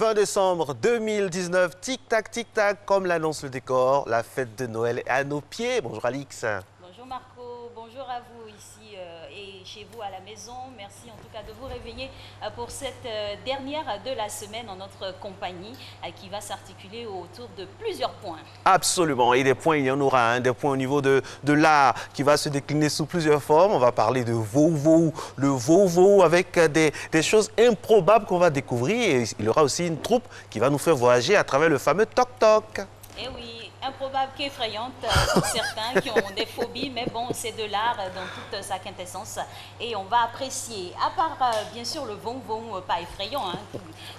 20 décembre 2019, tic-tac, comme l'annonce le décor, la fête de Noël est à nos pieds. Bonjour Alix. Bonjour Marco, bonjour à vous ici et chez vous à la maison. Merci en tout cas de vous réveiller pour cette dernière de la semaine en notre compagnie qui va s'articuler autour de plusieurs points. Absolument, et des points, il y en aura, des points au niveau de l'art qui va se décliner sous plusieurs formes. On va parler de Vovo, le Vovo avec des choses improbables qu'on va découvrir. Et il y aura aussi une troupe qui va nous faire voyager à travers le fameux Toc-Toc. Eh oui, improbable qu'effrayante pour certains qui ont des phobies, mais bon, c'est de l'art dans toute sa quintessence et on va apprécier. À part bien sûr le von-von, pas effrayant, hein,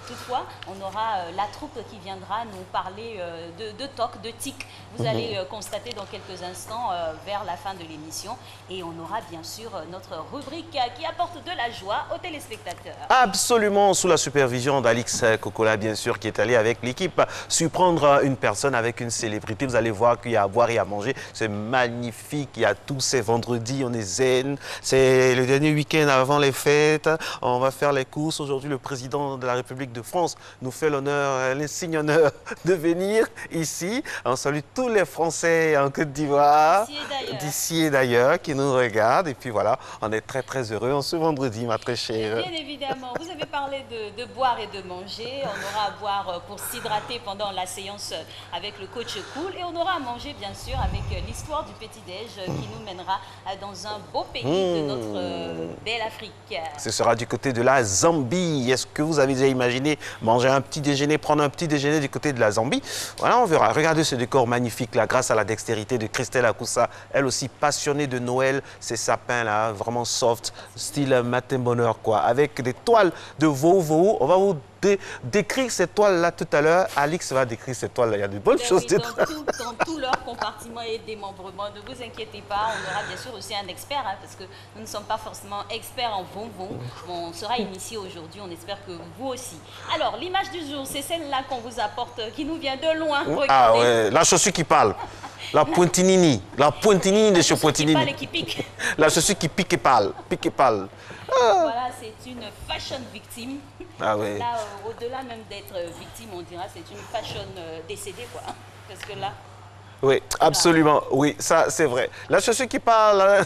toutefois, on aura la troupe qui viendra nous parler de toc, de tic. Vous allez constater dans quelques instants vers la fin de l'émission et on aura bien sûr notre rubrique qui apporte de la joie aux téléspectateurs. Absolument, sous la supervision d'Alix Kokola, bien sûr, qui est allé avec l'équipe surprendre une personne avec une célébrité. Vous allez voir qu'il y a à boire et à manger. C'est magnifique. Il y a tous ces vendredis, on est zen. C'est le dernier week-end avant les fêtes. On va faire les courses. Aujourd'hui, le président de la République de France nous fait l'honneur, l'insigne honneur de venir ici. On salue tous les Français en Côte d'Ivoire, d'ici et d'ailleurs, qui nous regardent. Et puis voilà, on est très heureux en ce vendredi, ma très chère. Bien évidemment, vous avez parlé de boire et de manger. On aura à boire pour s'hydrater pendant la séance avec le coach Cool et on aura à manger bien sûr avec l'histoire du petit-déj qui nous mènera dans un beau pays de notre belle Afrique. Ce sera du côté de la Zambie. Est-ce que vous avez déjà imaginé manger un petit déjeuner, prendre un petit déjeuner du côté de la Zambie? Voilà, on verra. Regardez ce décor magnifique là, grâce à la dextérité de Christelle Akoussa, elle aussi passionnée de Noël. Ces sapins là, vraiment soft, style matin bonheur quoi, avec des toiles de Vovo. On va vous décrire ces toiles-là tout à l'heure. Alix va décrire ces toiles-là. Il y a de bonnes choses. Oui, dans tout leur compartiment et démembrement. Ne vous inquiétez pas, on aura bien sûr aussi un expert, hein, parce que nous ne sommes pas forcément experts en bonbons. On sera initié aujourd'hui, on espère que vous aussi. Alors, l'image du jour, c'est celle-là qu'on vous apporte, qui nous vient de loin. Regardez. Ah ouais, la chaussure qui parle. La pointinini de chez Pointinini. La chaussure qui parle et qui pique. La chaussure qui pique et parle. Pique et parle. Voilà, c'est une fashion victime. Ah ouais. Là, au-delà même d'être victime, on dira c'est une fashion décédée, quoi. Parce que là... Oui, absolument. Oui, ça, c'est vrai. La chaussure qui parle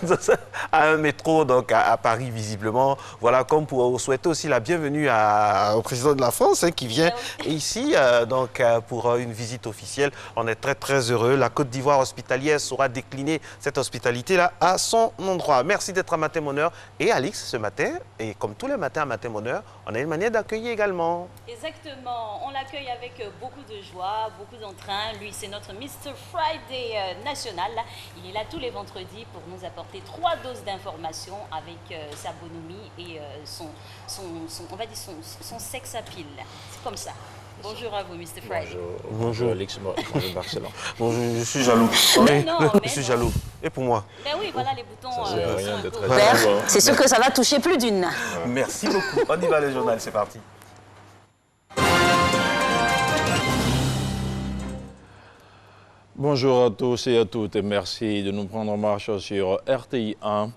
à un métro, donc à Paris, visiblement. Voilà, comme pour souhaiter aussi la bienvenue au président de la France qui vient ici, donc pour une visite officielle. On est très heureux. La Côte d'Ivoire hospitalière saura décliner cette hospitalité-là à son endroit. Merci d'être à Matin Bonheur. Et Alix, ce matin, et comme tous les matins à Matin Bonheur, on a une manière d'accueillir également. Exactement. On l'accueille avec beaucoup de joie, beaucoup d'entrain. Lui, c'est notre Mr. Friday national. Il est là tous les vendredis pour nous apporter 3 doses d'informations avec sa bonhomie et on va dire son sex appeal. C'est comme ça. Bonjour à vous, Mr. Friday. Bonjour Alix, bonjour Barcelone. Bonjour, je suis jaloux. Je suis jaloux. Et pour moi? Ben oui, voilà les boutons. Rien de très c'est sûr que ça va toucher plus d'une. Merci beaucoup. On y va le journal, c'est parti. Bonjour à tous et à toutes et merci de nous prendre en marche sur RTI 1.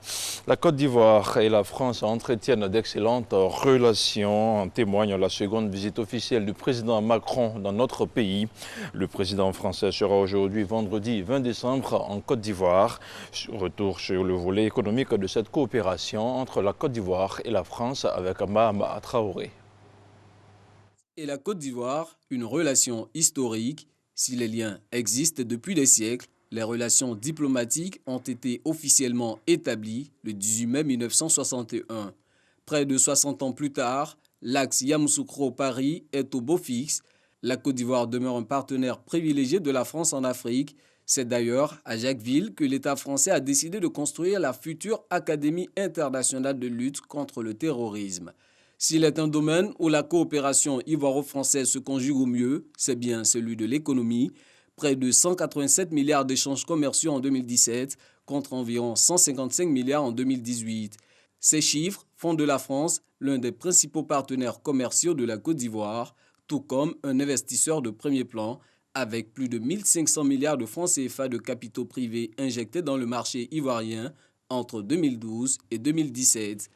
La Côte d'Ivoire et la France entretiennent d'excellentes relations. En témoigne la seconde visite officielle du président Macron dans notre pays. Le président français sera aujourd'hui vendredi 20 décembre en Côte d'Ivoire. Retour sur le volet économique de cette coopération entre la Côte d'Ivoire et la France avec Mahama Traoré. Et la Côte d'Ivoire, une relation historique. Si les liens existent depuis des siècles, les relations diplomatiques ont été officiellement établies le 18 mai 1961. Près de 60 ans plus tard, l'axe Yamoussoukro-Paris est au beau fixe. La Côte d'Ivoire demeure un partenaire privilégié de la France en Afrique. C'est d'ailleurs à Jacquesville que l'État français a décidé de construire la future Académie internationale de lutte contre le terrorisme. S'il est un domaine où la coopération ivoiro-française se conjugue au mieux, c'est bien celui de l'économie. Près de 187 milliards d'échanges commerciaux en 2017 contre environ 155 milliards en 2018. Ces chiffres font de la France l'un des principaux partenaires commerciaux de la Côte d'Ivoire, tout comme un investisseur de premier plan, avec plus de 1500 milliards de francs CFA de capitaux privés injectés dans le marché ivoirien entre 2012 et 2017.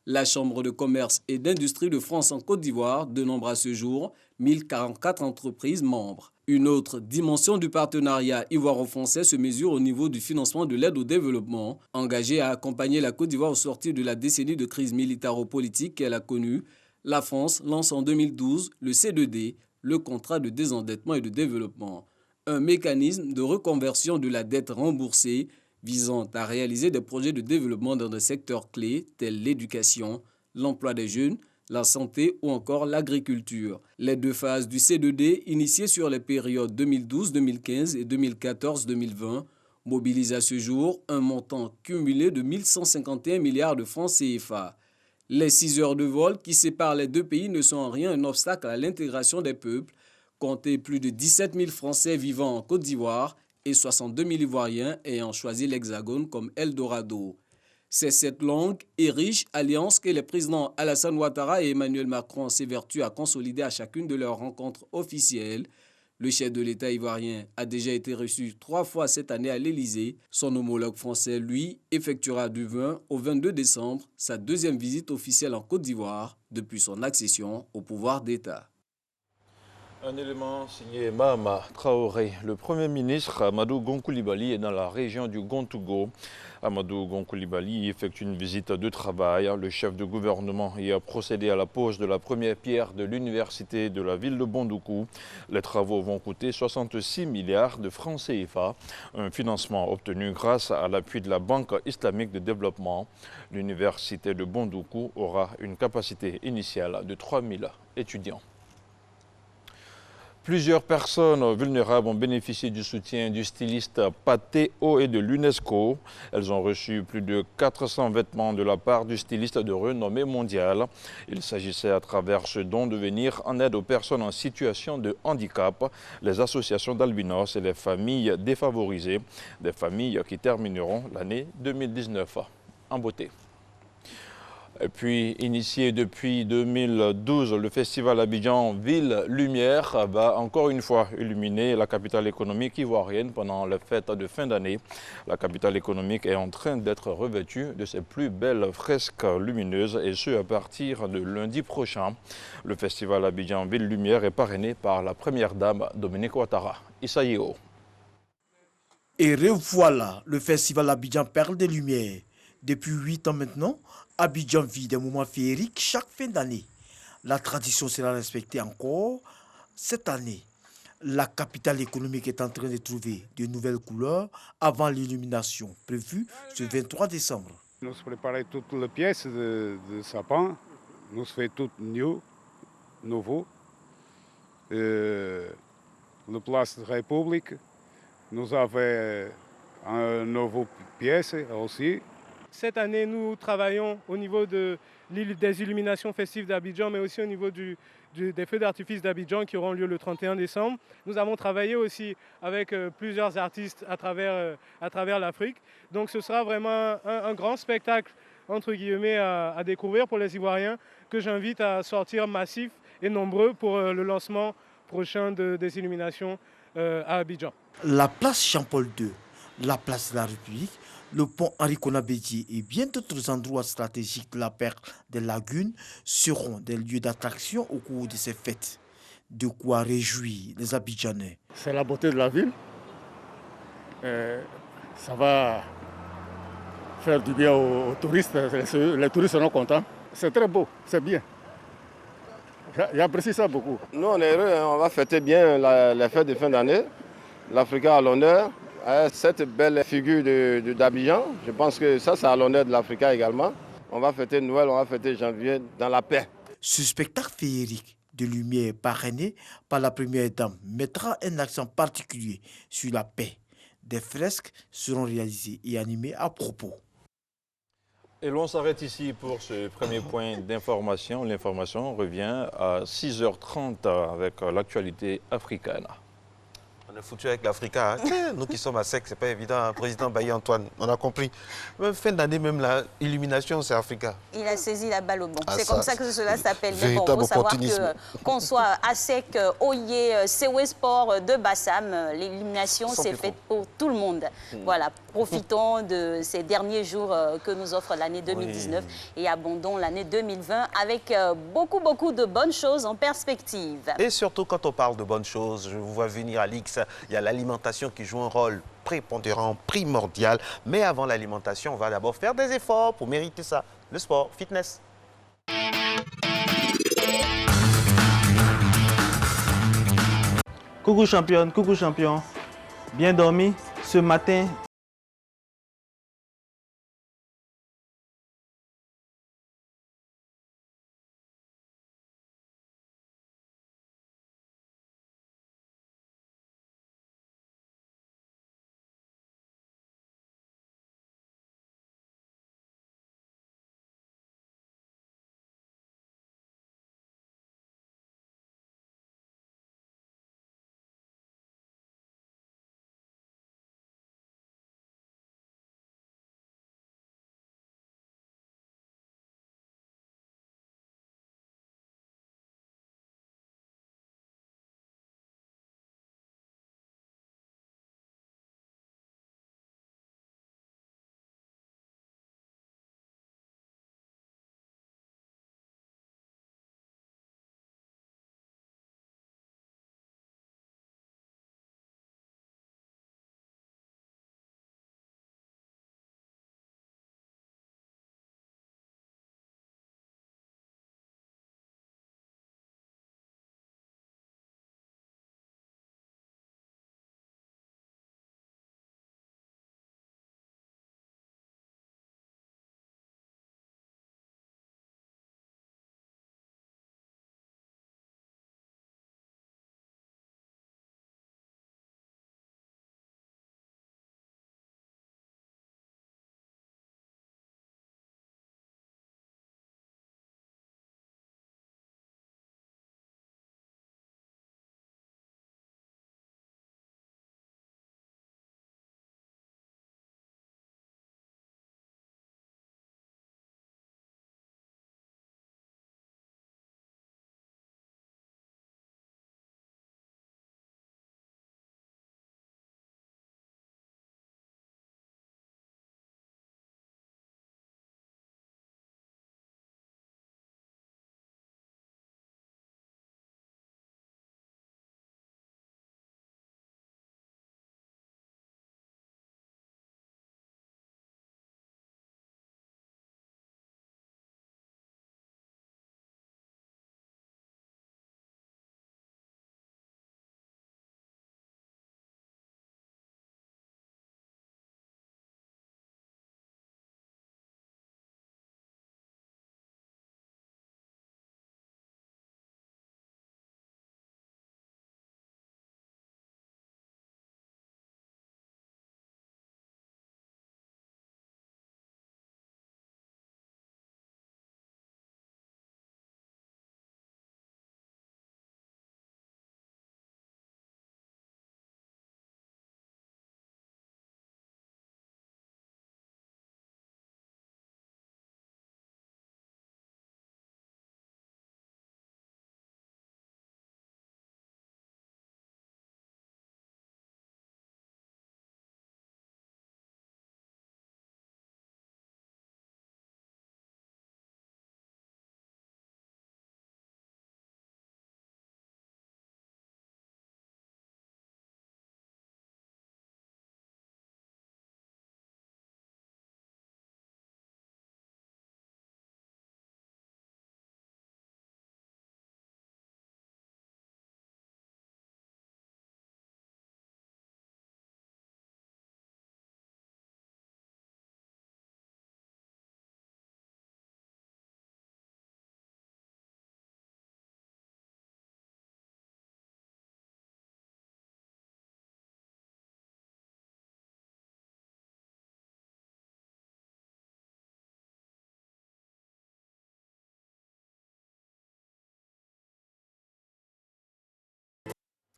La Chambre de commerce et d'industrie de France en Côte d'Ivoire dénombre à ce jour 1044 entreprises membres. Une autre dimension du partenariat ivoiro-français se mesure au niveau du financement de l'aide au développement, engagé à accompagner la Côte d'Ivoire au sortir de la décennie de crise militaro-politique qu'elle a connue. La France lance en 2012 le C2D, le contrat de désendettement et de développement, un mécanisme de reconversion de la dette remboursée visant à réaliser des projets de développement dans des secteurs clés tels l'éducation, l'emploi des jeunes, la santé ou encore l'agriculture. Les deux phases du C2D, initiées sur les périodes 2012-2015 et 2014-2020, mobilisent à ce jour un montant cumulé de 1151 milliards de francs CFA. Les 6 heures de vol qui séparent les deux pays ne sont en rien un obstacle à l'intégration des peuples. Comptez plus de 17 000 Français vivant en Côte d'Ivoire et 62 000 Ivoiriens ayant choisi l'Hexagone comme Eldorado. C'est cette longue et riche alliance que les présidents Alassane Ouattara et Emmanuel Macron s'évertuent à consolider à chacune de leurs rencontres officielles. Le chef de l'État ivoirien a déjà été reçu 3 fois cette année à l'Élysée. Son homologue français, lui, effectuera du 20 au 22 décembre sa deuxième visite officielle en Côte d'Ivoire depuis son accession au pouvoir d'État. Un élément signé Mahama Traoré. Le Premier ministre Amadou Gon Coulibaly est dans la région du Gontougo. Amadou Gon Coulibaly effectue une visite de travail. Le chef de gouvernement y a procédé à la pose de la première pierre de l'université de la ville de Bondoukou. Les travaux vont coûter 66 milliards de francs CFA, un financement obtenu grâce à l'appui de la Banque islamique de développement. L'université de Bondoukou aura une capacité initiale de 3000 étudiants. Plusieurs personnes vulnérables ont bénéficié du soutien du styliste Pathé-O et de l'UNESCO. Elles ont reçu plus de 400 vêtements de la part du styliste de renommée mondiale. Il s'agissait à travers ce don de venir en aide aux personnes en situation de handicap, les associations d'albinos et les familles défavorisées, des familles qui termineront l'année 2019 en beauté. Et puis, initié depuis 2012, le festival Abidjan Ville Lumière va encore une fois illuminer la capitale économique ivoirienne pendant les fêtes de fin d'année. La capitale économique est en train d'être revêtue de ses plus belles fresques lumineuses et ce à partir de lundi prochain. Le festival Abidjan Ville Lumière est parrainé par la première dame Dominique Ouattara. Issa Yeo. Et revoilà le festival Abidjan Perle des Lumières. Depuis 8 ans maintenant, Abidjan vit des moments féeriques chaque fin d'année. La tradition sera respectée encore cette année. La capitale économique est en train de trouver de nouvelles couleurs avant l'illumination prévue ce 23 décembre. Nous préparons toutes les pièces de sapin. Nous faisons tout nouveau. La place de la République, nous avons une nouvelle pièce aussi. Cette année, nous travaillons au niveau des illuminations festives d'Abidjan, mais aussi au niveau des feux d'artifice d'Abidjan qui auront lieu le 31 décembre. Nous avons travaillé aussi avec plusieurs artistes à travers l'Afrique. Donc ce sera vraiment un grand spectacle, entre guillemets, à découvrir pour les Ivoiriens, que j'invite à sortir massifs et nombreux pour le lancement prochain des illuminations à Abidjan. La place Jean-Paul II, la place de la République, le pont Henri Konan-Bédié et bien d'autres endroits stratégiques de la Perle des Lagunes seront des lieux d'attraction au cours de ces fêtes. De quoi réjouir les Abidjanais. C'est la beauté de la ville. Ça va faire du bien aux touristes. Les touristes seront contents. C'est très beau, c'est bien. J'apprécie ça beaucoup. Nous, on est heureux, on va fêter bien les fêtes de fin d'année. L'Africain à l'honneur. Cette belle figure d'Abidjan, je pense que ça, c'est à l'honneur de l'Africain également. On va fêter Noël, on va fêter janvier dans la paix. Ce spectacle féerique de lumière parrainé par la première dame mettra un accent particulier sur la paix. Des fresques seront réalisées et animées à propos. Et l'on s'arrête ici pour ce premier point d'information. L'information revient à 6h30 avec l'actualité africaine. On est foutu avec l'Africa. Hein. Nous qui sommes à sec, c'est pas évident. Hein. Président Bailly Antoine, on a compris. Même fin d'année, même la illumination, c'est Africa. Il a saisi la balle au bon. Ah, c'est comme ça que cela s'appelle. Mais bon, véritable il faut savoir opportunisme. qu'on soit à sec, Oye, CW Sport de Bassam, l'élimination Sans c'est plus faite pour tout le monde. Voilà, profitons de ces derniers jours que nous offre l'année 2019 et abondons l'année 2020 avec beaucoup de bonnes choses en perspective. Et surtout, quand on parle de bonnes choses, je vous vois venir, Alix, il y a l'alimentation qui joue un rôle prépondérant, primordial. Mais avant l'alimentation, on va d'abord faire des efforts pour mériter ça. Le sport, fitness. Coucou championne, coucou champion. Bien dormi? Ce matin,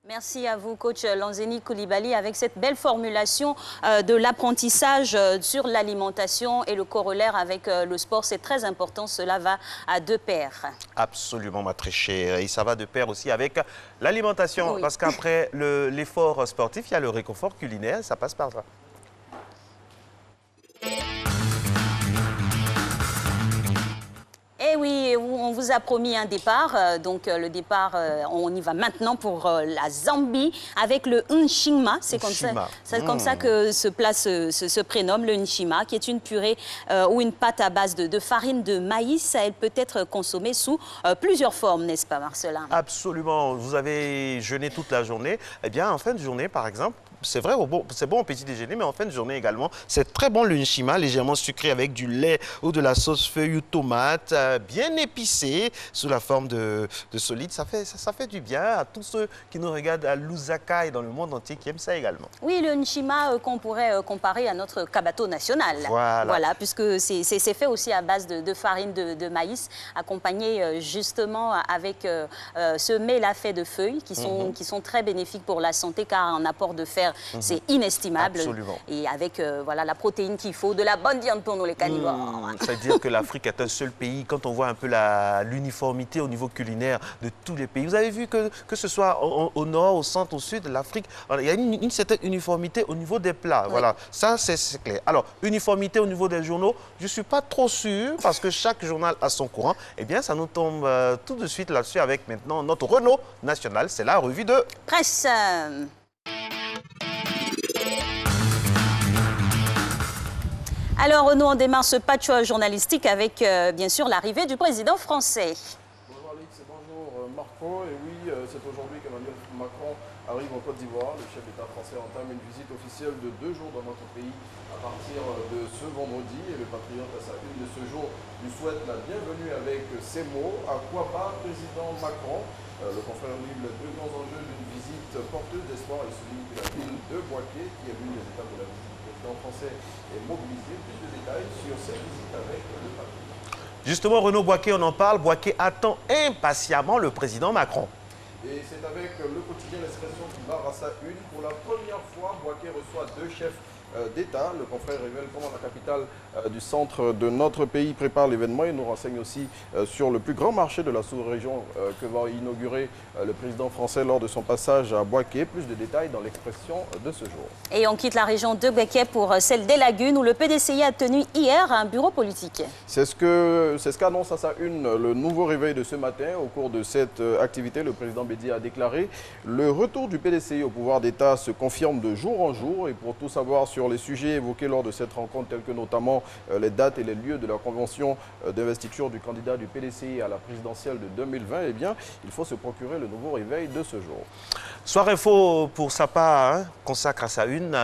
Merci à vous, coach Lanzeni Koulibaly, avec cette belle formulation de l'apprentissage sur l'alimentation et le corollaire avec le sport. C'est très important, cela va à deux paires. Absolument, ma très chère. Et ça va de pair aussi avec l'alimentation, oui. Parce qu'après l'effort sportif, il y a le réconfort culinaire, ça passe par là. Eh oui, on vous a promis un départ. Donc le départ, on y va maintenant pour la Zambie avec le Nshima. C'est comme ça que ce plat se prénomme, le Nshima, qui est une purée ou une pâte à base de farine de maïs. Elle peut être consommée sous plusieurs formes, n'est-ce pas, Marcelin? Absolument. Vous avez jeûné toute la journée. Eh bien, en fin de journée, par exemple, c'est vrai, c'est bon au petit déjeuner, mais en fin de journée également, c'est très bon le nshima, légèrement sucré avec du lait ou de la sauce feuille ou tomate, bien épicé, sous la forme de solide. Ça fait du bien à tous ceux qui nous regardent à Lusaka et dans le monde entier qui aiment ça également. Oui, le nshima qu'on pourrait comparer à notre kabato national. Voilà, puisque c'est fait aussi à base de farine de maïs, accompagné justement avec ce mets-là fait de feuilles qui sont très bénéfiques pour la santé car un apport de fer, c'est inestimable. Absolument. Et avec voilà, la protéine qu'il faut, de la bonne viande pour nous les carnivores. C'est-à-dire que l'Afrique est un seul pays. Quand on voit un peu l'uniformité au niveau culinaire de tous les pays, vous avez vu que ce soit au nord, au centre, au sud de l'Afrique, il y a une certaine uniformité au niveau des plats. Oui. Voilà, ça c'est clair. Alors, uniformité au niveau des journaux, je ne suis pas trop sûr parce que chaque journal a son courant. Eh bien, ça nous tombe tout de suite là-dessus avec maintenant notre Renault national. C'est la revue de presse. Alors, nous, on démarre ce patch journalistique avec, bien sûr, l'arrivée du président français. Bonjour Alix, bonjour Marco. Et oui, c'est aujourd'hui qu'Emmanuel Macron arrive en Côte d'Ivoire. Le chef d'État français entame une visite officielle de 2 jours dans notre pays à partir de ce vendredi. Et le patriote, à sa une de ce jour, lui souhaite la bienvenue avec ces mots. À quoi part président Macron? Le confrère livre les 2 grands enjeux d'une visite porteuse d'espoir et souligne que la ville de Boaké, qui a vu les étapes de la visite du président français, est mobilisée. Plus de détails sur cette visite avec le papier. Justement, Renaud Boaké, on en parle. Boaké attend impatiemment le président Macron. Et c'est avec le quotidien L'Expression qui barre à sa une. Pour la première fois, Boaké reçoit 2 chefs d'État. Le confrère révèle comment la capitale du centre de notre pays prépare l'événement. Il nous renseigne aussi sur le plus grand marché de la sous-région que va inaugurer le président français lors de son passage à Boaké. Plus de détails dans l'Expression de ce jour. Et on quitte la région de Boaké pour celle des Lagunes où le PDCI a tenu hier un bureau politique. C'est ce qu'annonce à sa une le nouveau réveil de ce matin. Au cours de cette activité, le président Bédié a déclaré « Le retour du PDCI au pouvoir d'État se confirme de jour en jour » et pour tout savoir sur les sujets évoqués lors de cette rencontre, tels que notamment les dates et les lieux de la convention d'investiture du candidat du PDCI à la présidentielle de 2020, eh bien, il faut se procurer le nouveau réveil de ce jour. Soir Info, pour sa part, consacre à sa une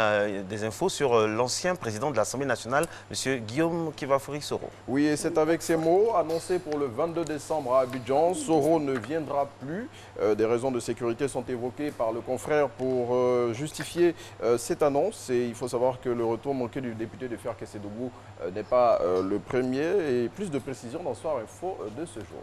des infos sur l'ancien président de l'Assemblée nationale, M. Guillaume Kivafori Soro. Oui, et c'est avec ces mots, annoncés pour le 22 décembre à Abidjan, Soro ne viendra plus. Des raisons de sécurité sont évoquées par le confrère pour justifier cette annonce. Et il faut savoir que le retour manqué du député de Ferkessédougou n'est pas le premier. Et plus de précisions dans Soir Info de ce jour.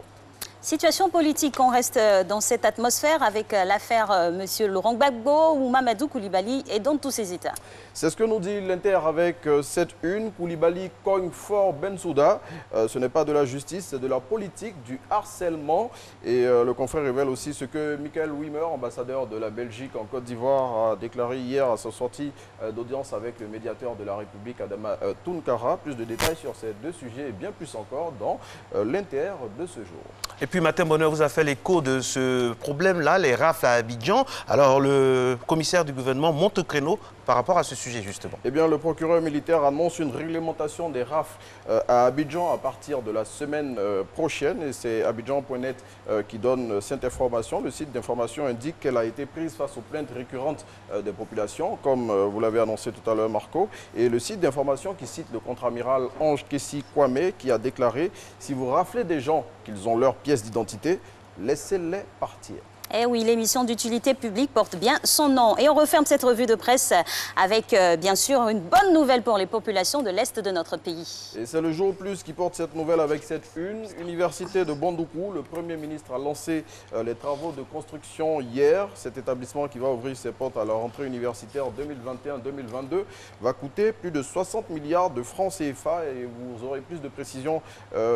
Situation politique, on reste dans cette atmosphère avec l'affaire M. Laurent Gbagbo ou Mamadou Koulibaly et dans tous ses états. C'est ce que nous dit l'Inter avec cette une. Koulibaly cogne fort Bensouda. Ce n'est pas de la justice, c'est de la politique, du harcèlement. Et le confrère révèle aussi ce que Michael Wimmer, ambassadeur de la Belgique en Côte d'Ivoire, a déclaré hier à sa sortie d'audience avec le médiateur de la République, Adama Tounkara. Plus de détails sur ces 2 sujets et bien plus encore dans l'Inter de ce jour. Et puis Matin Bonheur vous a fait l'écho de ce problème-là, les rafles à Abidjan. Alors le commissaire du gouvernement monte au créneau par rapport à ce sujet justement. Eh bien, le procureur militaire annonce une réglementation des rafles à Abidjan à partir de la semaine prochaine. Et c'est Abidjan.net qui donne cette information. Le site d'information indique qu'elle a été prise face aux plaintes récurrentes des populations, comme vous l'avez annoncé tout à l'heure, Marco. Et le site d'information qui cite le contre-amiral Ange Kessi Kwame qui a déclaré « Si vous raflez des gens qu'ils ont leur pièce d'identité, laissez-les partir ». Eh oui, l'émission d'utilité publique porte bien son nom. Et on referme cette revue de presse avec, bien sûr, une bonne nouvelle pour les populations de l'Est de notre pays. Et c'est le Jour Plus qui porte cette nouvelle avec cette une. Université de Bandoukou, le Premier ministre a lancé les travaux de construction hier. Cet établissement qui va ouvrir ses portes à la rentrée universitaire 2021-2022 va coûter plus de 60 milliards de francs CFA. Et vous aurez plus de précisions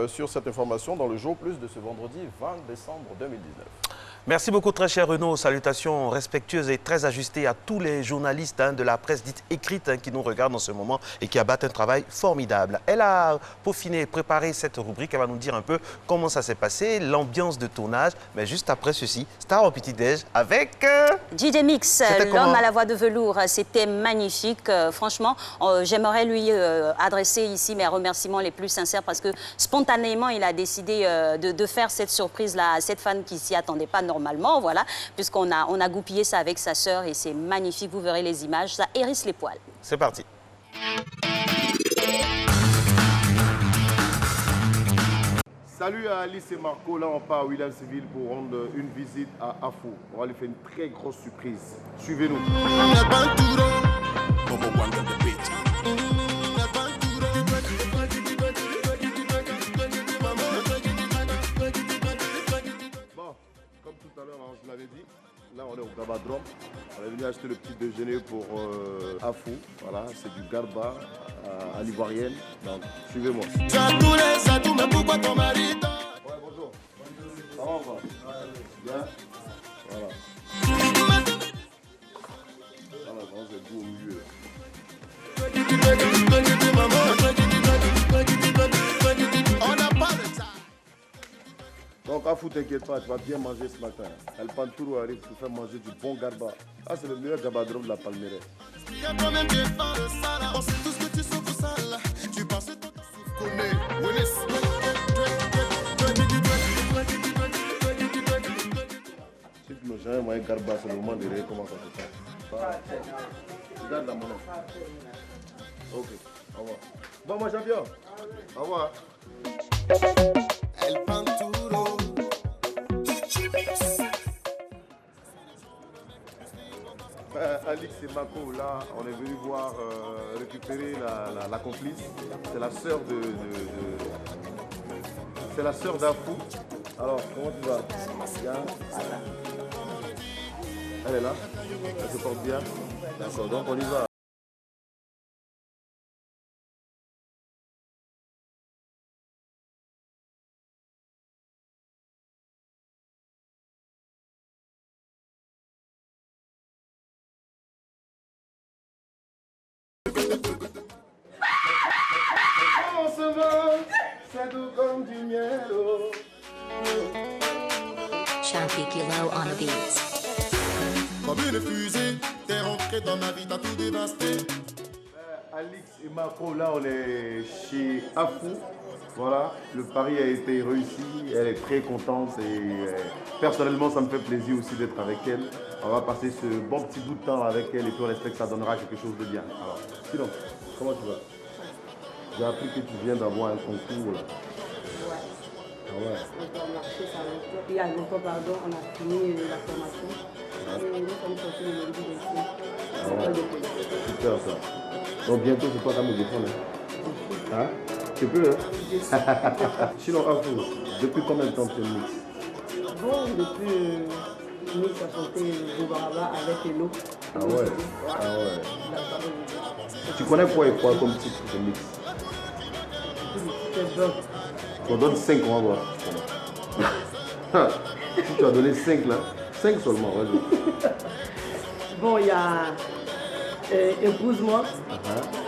sur cette information dans le Jour Plus de ce vendredi 20 décembre 2019. Merci beaucoup, très cher Renaud. Salutations respectueuses et très ajustées à tous les journalistes de la presse dite écrite qui nous regardent en ce moment et qui abattent un travail formidable. Elle a peaufiné, préparé cette rubrique. Elle va nous dire un peu comment ça s'est passé, l'ambiance de tournage. Mais juste après ceci, Star au petit-déj avec... DJ Mix, l'homme à la voix de velours. C'était magnifique. Franchement, j'aimerais lui adresser ici mes remerciements les plus sincères parce que spontanément, il a décidé de faire cette surprise-là à cette fan qui s'y attendait pas normalement, voilà, puisqu'on a goupillé ça avec sa sœur et c'est magnifique, vous verrez les images, ça hérisse les poils. C'est parti. Salut à Alice et Marco, là on part à Williamsville pour rendre une visite à Afou. On va lui faire une très grosse surprise. Suivez-nous. Tout à l'heure, je l'avais dit, là on est au Gabadrom. On est venu acheter le petit déjeuner pour Afou. Voilà, c'est du garba à l'ivoirienne. Donc, suivez-moi. Ouais, bonjour. Comment on va? Bien. Voilà. Voilà, c'est tout au milieu. On n'a pas de ça. Donc, Afou, t'inquiète pas, tu vas bien manger ce matin. El Pantouro arrive pour faire manger du bon garba. Ah, c'est le meilleur gabadrom de la Palmeraie. Si tu n'as jamais mangé garba, c'est le moment de rire comment ça se passe. Regarde la monnaie. Ok, au revoir. Bon, mon champion. Au revoir. El Pantouro. Alix et Mako, là, on est venu voir récupérer la complice. C'est la sœur c'est la sœur d'Afou. Alors, comment tu vas? Bien. Elle est là? Elle se porte bien? D'accord, donc on y va. On se va, c'est doux comme du miel. Shanti Kilo on the beats. Comme une fusée, t'es rentré dans ma vie, t'as tout dévasté. Alix et Marco, là on est chez Afou. Voilà, le pari a été réussi, elle est très contente et personnellement ça me fait plaisir aussi d'être avec elle. On va passer ce bon petit bout de temps avec elle et puis on espère que ça donnera quelque chose de bien. Alors, sinon, comment tu vas? J'ai appris que tu viens d'avoir un concours là. Ouais. Ah ouais. On a marché ça longtemps. Il y a longtemps, pardon, on a fini la formation. Et nous sommes sortis le lundi ici. Ah ouais. Super ça. Donc bientôt c'est toi qui vas me défendre. Hein? Tu peux, hein? Sinon, Afou, depuis combien de temps tu mixes? Bon, depuis mix à chanter Boubaraba avec Hello. Ah ouais? Ah ouais. Tu connais quoi et quoi comme titre de mix? C'est bon. On donne 5, on va voir. Si tu as donné 5 là, 5 seulement, vas-y. Bon, il y a Épouse-moi.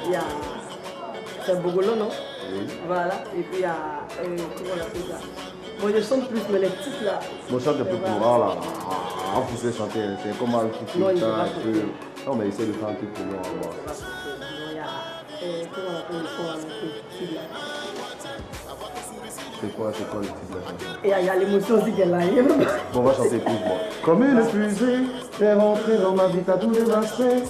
Il y a... C'est Bogolo, non? Oui. Voilà. Et puis il y a... comment on appelle ça? Bon, je chante plus, mais les titres là... Moi, je chante un peu pour moi là. En plus, c'est chanter, c'est comme un petit peu. Non, mais essaie de faire un truc pour moi. Il y a... comment on appelle le son titre là? C'est quoi le titre de la chanson? Et il y a l'émotion aussi qu'elle a. Bon, on va chanter plus moi. Comme une fusée, t'es rentré dans ma vie, t'as tout dévasté.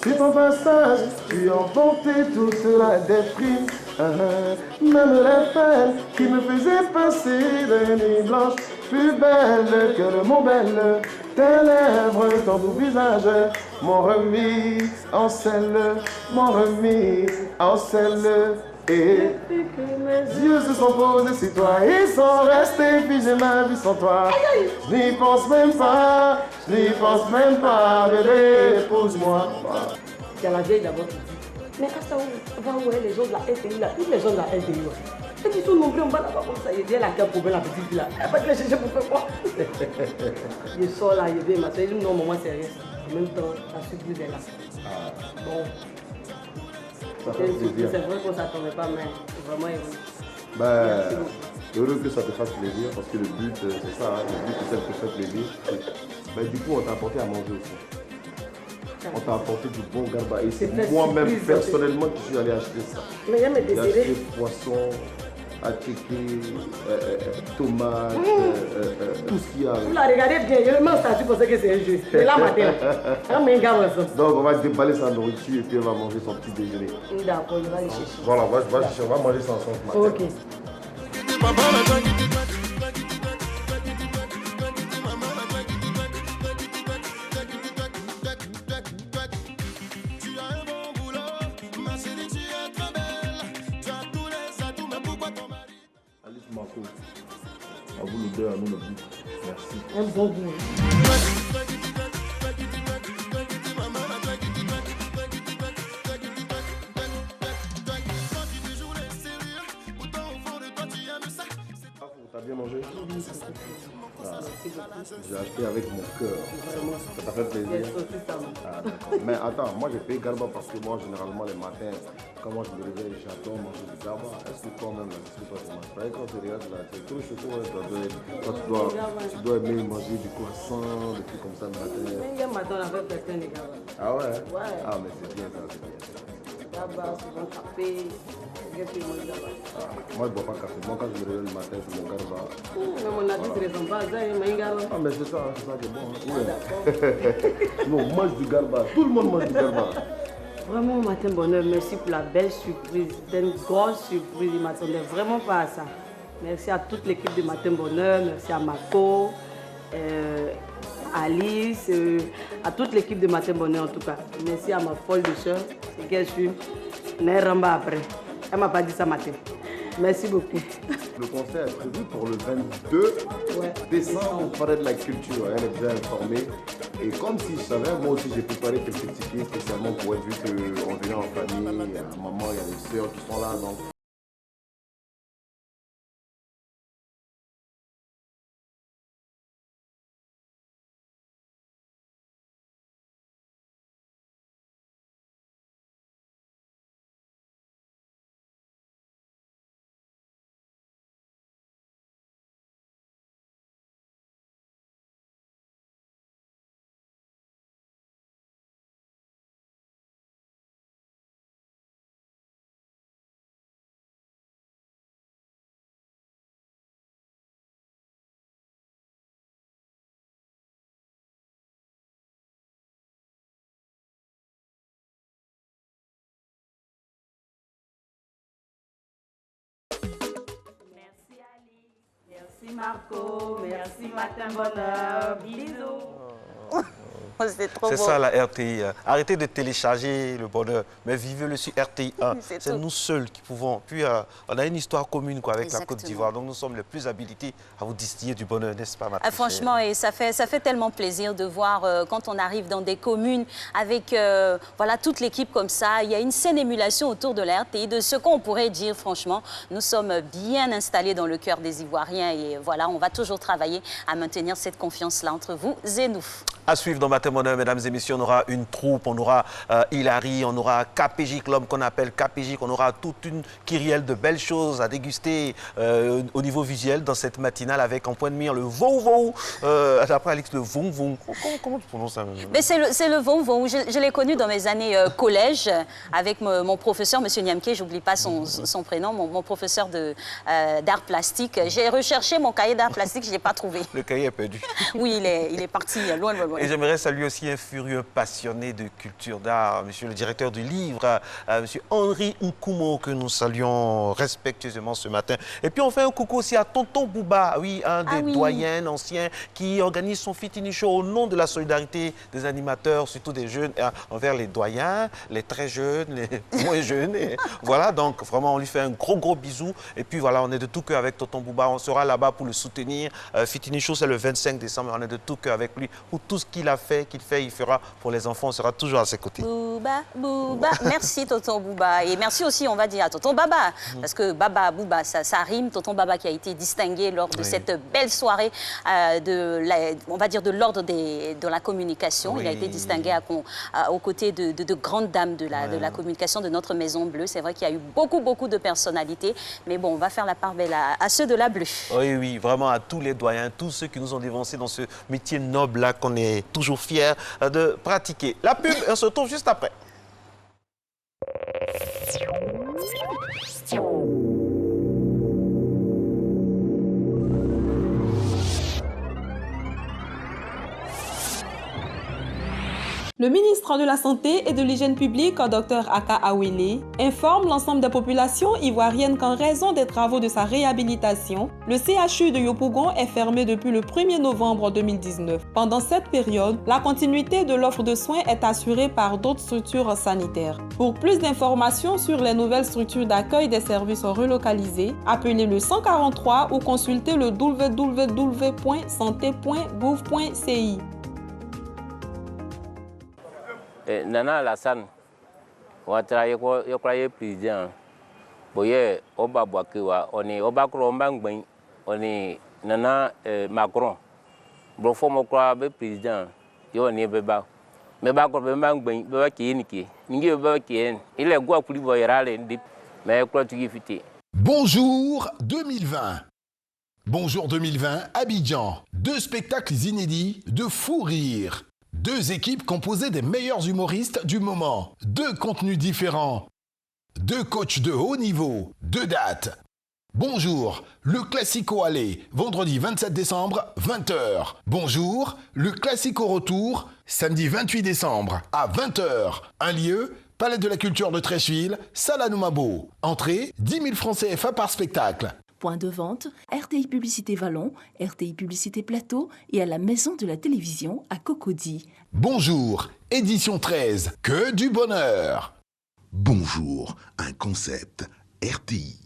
C'est ton passage, tu as emporté tout cela d'esprit. Même la peine qui me faisait passer des nuits blanches. plus belle que le mot belle. Tes lèvres, ton doux visage, m'ont remis en selle, m'ont remis en selle. Et mes yeux se sont posés sur toi, ils sont restés figés ma vie sans toi. Je n'y pense même pas, je n'y pense même pas, bébé, épouse-moi. Il y a la vieille d'abord qui dit, mais à ça, va où est les gens de la LTI là, tous les gens de la LTI là. Et ils sont nombreux, on va là-bas comme ça, il vient là, quel problème la petite fille là. Elle va te la chercher pour faire quoi? Je sors là, il vient, ma soeur, il dit non, maman, c'est rien. En même temps, la surprise est là. Bon. C'est vrai qu'on ne s'attendait pas, mais vraiment heureux. Ben, heureux que ça te fasse plaisir, parce que le but, c'est ça, hein, le but, c'est de te faire plaisir. Ben, du coup, on t'a apporté à manger aussi. On t'a apporté du bon garba. Et c'est moi-même, personnellement, qui suis allé acheter ça. Mais il y a mes J'ai désirés. acheté poisson, attiqué, tomates, tout ce qu'il y a. Vous la regardez bien, il y a le même statut pour ça que c'est un jeu. Mais là, matin, donc on va déballer sa nourriture et puis elle va manger son petit déjeuner. D'accord, il va aller chercher. Voilà, on va manger ça ensemble ce matin. Ok. Alice Marco, à vous le deux, à nous le but. Merci. Un bon goût. T'as bien mangé? J'ai acheté avec mon cœur. Ça t'a fait plaisir? Ah, d'accord. Mais attends, moi j'ai payé garba parce que moi généralement les matins, quand moi je me réveille, j'adore manger du garba. Est-ce que toi-même, est-ce que toi tu manges pas? Et quand tu regardes là, c'est tout le chocolat, tu dois aimer manger du croissant, des trucs comme ça le matin. Mais il y a matin, on avait plein de garba. Ah ouais? Ouais. Ah mais c'est bien ça, c'est bien ça. Garba, souvent café. Moi je bois pas café. Moi quand je me réveille le matin, c'est mon garba. Mais mon artiste ne répond pas à ça, il m'a garba. Ah mais c'est ça qui est bon. Hein. Non, mange du garba. Tout le monde mange du garba. Vraiment, Matin Bonheur, merci pour la belle surprise. C'était une grosse surprise, il ne m'attendait vraiment pas à ça. Merci à toute l'équipe de Matin Bonheur, merci à Marco, Alice, à toute l'équipe de Matin Bonheur en tout cas. Merci à ma folle de soeur, c'est qu'elle suit. Néramba après. Elle ne m'a pas dit ça matin. Merci beaucoup. Le concert est prévu pour le 22 décembre au Palais de la Culture. Elle est déjà informée. Et comme si je savais, moi aussi j'ai préparé quelques tickets spécialement pour elle, vu qu'on vient en famille. Il y a maman, il y a les sœurs qui sont là. Donc merci Marco, merci Matin Bonheur, bisous. C'est trop C'est beau. ça la RTI. Arrêtez de télécharger le bonheur, mais vivez-le sur RTI 1. C'est nous seuls qui pouvons. Puis on a une histoire commune quoi, avec la Côte d'Ivoire, donc nous sommes les plus habilités à vous distiller du bonheur, n'est-ce pas, Matin? Franchement, et ça fait tellement plaisir de voir quand on arrive dans des communes avec voilà, toute l'équipe comme ça. Il y a une saine émulation autour de la RTI, de ce qu'on pourrait dire, franchement. Nous sommes bien installés dans le cœur des Ivoiriens et voilà, on va toujours travailler à maintenir cette confiance-là entre vous et nous. À suivre dans Matin Bonheur, mesdames et messieurs, on aura une troupe, on aura Hilary, on aura Capégic, l'homme qu'on appelle Capégic, on aura toute une kyrielle de belles choses à déguster au niveau visuel dans cette matinale avec en point de mire le vou-vou. Après Alix, le vou-vou. Comment tu prononces ça? C'est le vou-vou. Je l'ai connu dans mes années collège avec mon professeur, M. Niamke, j'oublie pas son prénom, mon professeur d'art plastique. J'ai recherché mon cahier d'art plastique, je ne l'ai pas trouvé. Le cahier est perdu. Oui, il est parti loin, loin, loin. Et j'aimerais saluer saluer aussi un furieux passionné de culture d'art, monsieur le directeur du livre, monsieur Henri Nkumo, que nous saluons respectueusement ce matin. Et puis on fait un coucou aussi à tonton Bouba, oui, un des doyens anciens qui organise son Fitini Show au nom de la solidarité des animateurs, surtout des jeunes, envers les doyens, les très jeunes, les moins jeunes. Et voilà, donc vraiment on lui fait un gros bisou. Et puis voilà, on est de tout cœur avec tonton Bouba, on sera là-bas pour le soutenir. Fitini Show, c'est le 25 décembre, on est de tout cœur avec lui pour tout ce qu'il a fait, il fera pour les enfants, on sera toujours à ses côtés. Bouba, merci tonton Bouba. Et merci aussi, on va dire, à tonton Baba. Parce que Baba, Bouba, ça rime. Tonton Baba qui a été distingué lors de cette belle soirée on va dire de l'ordre de la communication. Il a été distingué aux côtés de grandes dames de la communication de notre Maison Bleue. C'est vrai qu'il y a eu beaucoup de personnalités. Mais bon, on va faire la part belle à ceux de la Bleue. Oui, vraiment à tous les doyens, tous ceux qui nous ont dévancés dans ce métier noble-là qu'on est toujours fiers de pratiquer. La pub, on se retrouve juste après. Le ministre de la Santé et de l'Hygiène publique, Dr Aka Awele, informe l'ensemble des populations ivoiriennes qu'en raison des travaux de sa réhabilitation, le CHU de Yopougon est fermé depuis le 1er novembre 2019. Pendant cette période, la continuité de l'offre de soins est assurée par d'autres structures sanitaires. Pour plus d'informations sur les nouvelles structures d'accueil des services relocalisés, appelez le 143 ou consultez le www.santé.gouv.ci. Nana Alassane, on a travaillé président. Boye Oba Boakewa, on est Oba Krombangbeng, on est Nana Macron. Brofo Mokra président, yo on est Beba. Mais Bako Bembangbeng, Beba Kieniki, Ningi Beba Kien, il est quoi pour lui voyer mais quoi tu y. Bonjour 2020. Bonjour 2020, Abidjan. 2 spectacles inédits de fou rire. 2 équipes composées des meilleurs humoristes du moment. 2 contenus différents. 2 coachs de haut niveau. 2 dates. Bonjour, le Classico Aller, vendredi 27 décembre, 20h. Bonjour, le Classico Retour, samedi 28 décembre, à 20h. Un lieu, Palais de la Culture de Treichville, Salanoumabo. Entrée, 10 000 francs CFA par spectacle. Point de vente, RTI Publicité Vallon, RTI Publicité Plateau et à la Maison de la Télévision à Cocody. Bonjour, édition 13, que du bonheur. Bonjour, un concept RTI.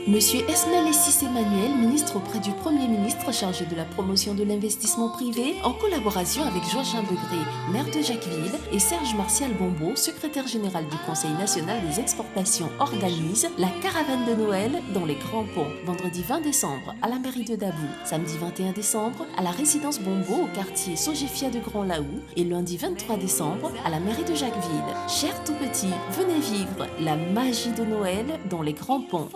Monsieur Esmel Essis Emmanuel, ministre auprès du Premier ministre chargé de la promotion de l'investissement privé, en collaboration avec Joachim Begré, maire de Jacquesville, et Serge Martial Bombo, secrétaire général du Conseil national des exportations, organise la caravane de Noël dans les Grands Ponts, vendredi 20 décembre à la mairie de Dabou, samedi 21 décembre à la résidence Bombo au quartier Sogefia de Grand Laou et lundi 23 décembre à la mairie de Jacquesville. Chers tout petits, venez vivre la magie de Noël dans les Grands Ponts.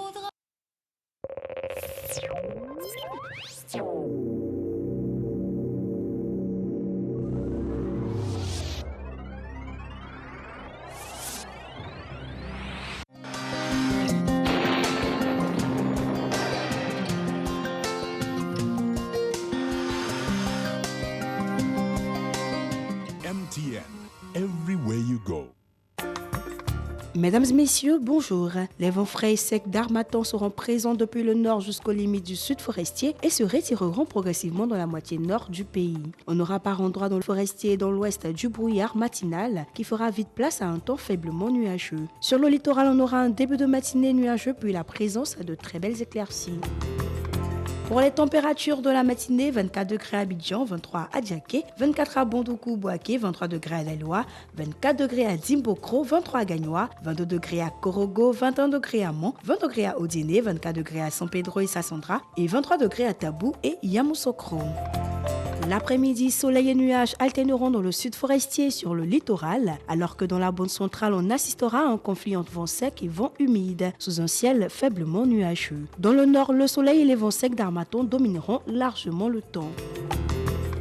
MTN, everywhere you go. Mesdames et messieurs, bonjour. Les vents frais et secs d'Harmattan seront présents depuis le nord jusqu'aux limites du sud forestier et se retireront progressivement dans la moitié nord du pays. On aura par endroits dans le forestier et dans l'ouest du brouillard matinal qui fera vite place à un temps faiblement nuageux. Sur le littoral, on aura un début de matinée nuageux puis la présence de très belles éclaircies. Pour les températures de la matinée, 24 degrés à Abidjan, 23 à Diaké, 24 à Bondoukou-Boaké, 23 degrés à Lellois, 24 degrés à Dimbokro, 23 à Gagnois, 22 degrés à Korogo, 21 degrés à Mont, 20 degrés à Odiné, 24 degrés à San Pedro et Sassandra et 23 degrés à Tabou et Yamoussoukro. L'après-midi, soleil et nuages alterneront dans le sud forestier et sur le littoral, alors que dans la bande centrale, on assistera à un conflit entre vents secs et vents humides, sous un ciel faiblement nuageux. Dans le nord, le soleil et les vents secs d'Harmattan domineront largement le temps.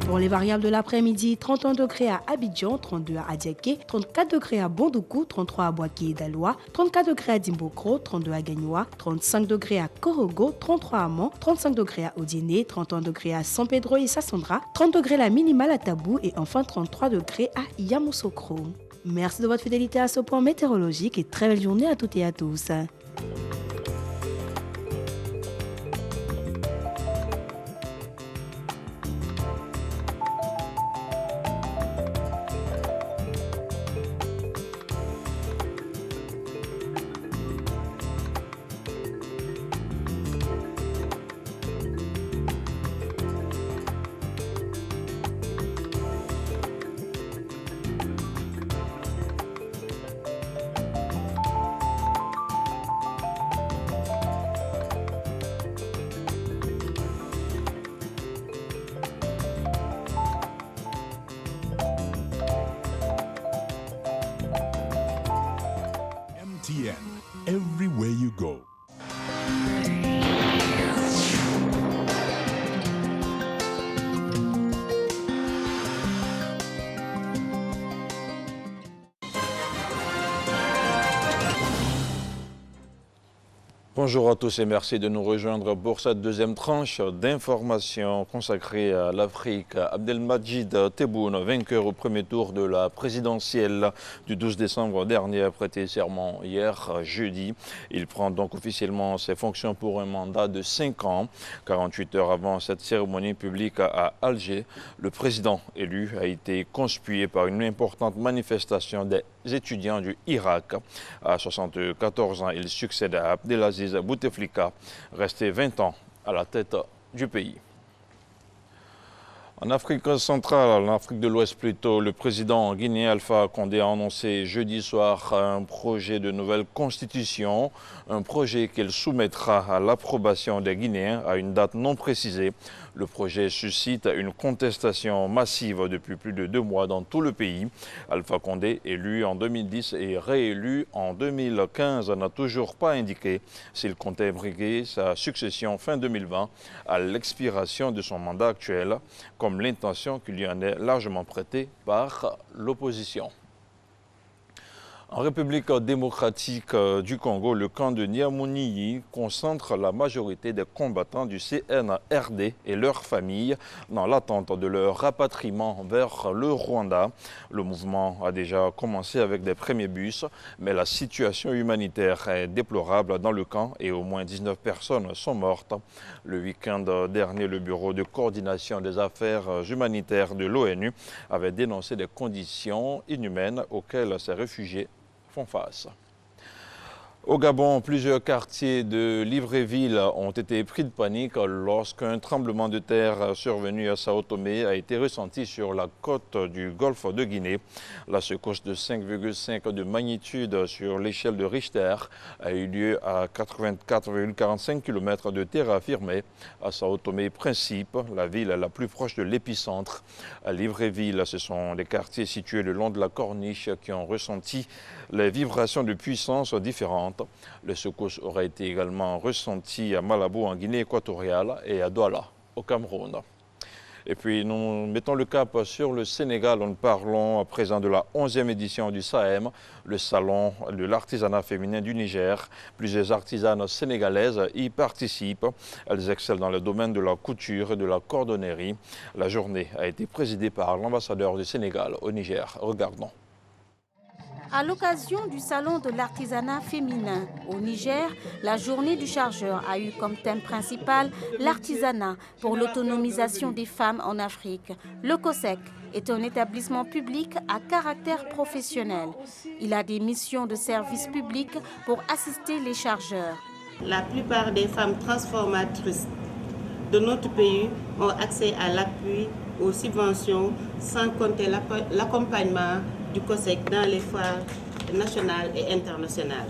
Pour les variables de l'après-midi, 31 degrés à Abidjan, 32 à Adiaké, 34 degrés à Bondoukou, 33 à Boaké et Daloa, 34 degrés à Dimbokro, 32 à Gagnoa, 35 degrés à Korogo, 33 à Mans, 35 degrés à Odiéné, 31 degrés à San Pedro et Sassandra, 30 degrés la minimale à Tabou et enfin 33 degrés à Yamoussoukro. Merci de votre fidélité à ce point météorologique et très belle journée à toutes et à tous. MTN, everywhere you go. Bonjour à tous et merci de nous rejoindre pour cette deuxième tranche d'informations consacrée à l'Afrique. Abdelmadjid Tebboune, vainqueur au premier tour de la présidentielle du 12 décembre dernier, a prêté serment hier jeudi. Il prend donc officiellement ses fonctions pour un mandat de 5 ans. 48 heures avant cette cérémonie publique à Alger, le président élu a été conspué par une importante manifestation des étudiants du Irak. À 74 ans, il succède à Abdelaziz Bouteflika, resté 20 ans à la tête du pays. En Afrique centrale, en Afrique de l'Ouest plutôt, le président guinéen Alpha Condé a annoncé jeudi soir un projet de nouvelle constitution, un projet qu'il soumettra à l'approbation des Guinéens à une date non précisée. Le projet suscite une contestation massive depuis plus de 2 mois dans tout le pays. Alpha Condé, élu en 2010 et réélu en 2015, n'a toujours pas indiqué s'il comptait briguer sa succession fin 2020 à l'expiration de son mandat actuel, comme l'intention qui lui en est largement prêtée par l'opposition. En République démocratique du Congo, le camp de Niamouniyi concentre la majorité des combattants du CNRD et leurs familles dans l'attente de leur rapatriement vers le Rwanda. Le mouvement a déjà commencé avec des premiers bus, mais la situation humanitaire est déplorable dans le camp et au moins 19 personnes sont mortes. Le week-end dernier, le Bureau de coordination des affaires humanitaires de l'ONU avait dénoncé des conditions inhumaines auxquelles ces réfugiés font face. Au Gabon, plusieurs quartiers de Libreville ont été pris de panique lorsqu'un tremblement de terre survenu à Sao Tomé a été ressenti sur la côte du golfe de Guinée. La secousse de 5,5 de magnitude sur l'échelle de Richter a eu lieu à 84,45 km de terre fermée à Sao Tomé Principe, la ville la plus proche de l'épicentre. À Libreville, ce sont les quartiers situés le long de la corniche qui ont ressenti les vibrations de puissance différentes. Les secousses auraient été également ressenties à Malabo en Guinée équatoriale et à Douala au Cameroun. Et puis nous mettons le cap sur le Sénégal. Nous parlons à présent de la 11e édition du SAEM, le salon de l'artisanat féminin du Niger. Plusieurs artisanes sénégalaises y participent. Elles excellent dans le domaine de la couture et de la cordonnerie. La journée a été présidée par l'ambassadeur du Sénégal au Niger. Regardons. À l'occasion du Salon de l'artisanat féminin au Niger, la journée du chargeur a eu comme thème principal l'artisanat pour l'autonomisation des femmes en Afrique. Le COSEC est un établissement public à caractère professionnel. Il a des missions de service public pour assister les chargeurs. La plupart des femmes transformatrices de notre pays ont accès à l'appui, aux subventions, sans compter l'accompagnement du COSEC dans les foires nationales et internationales.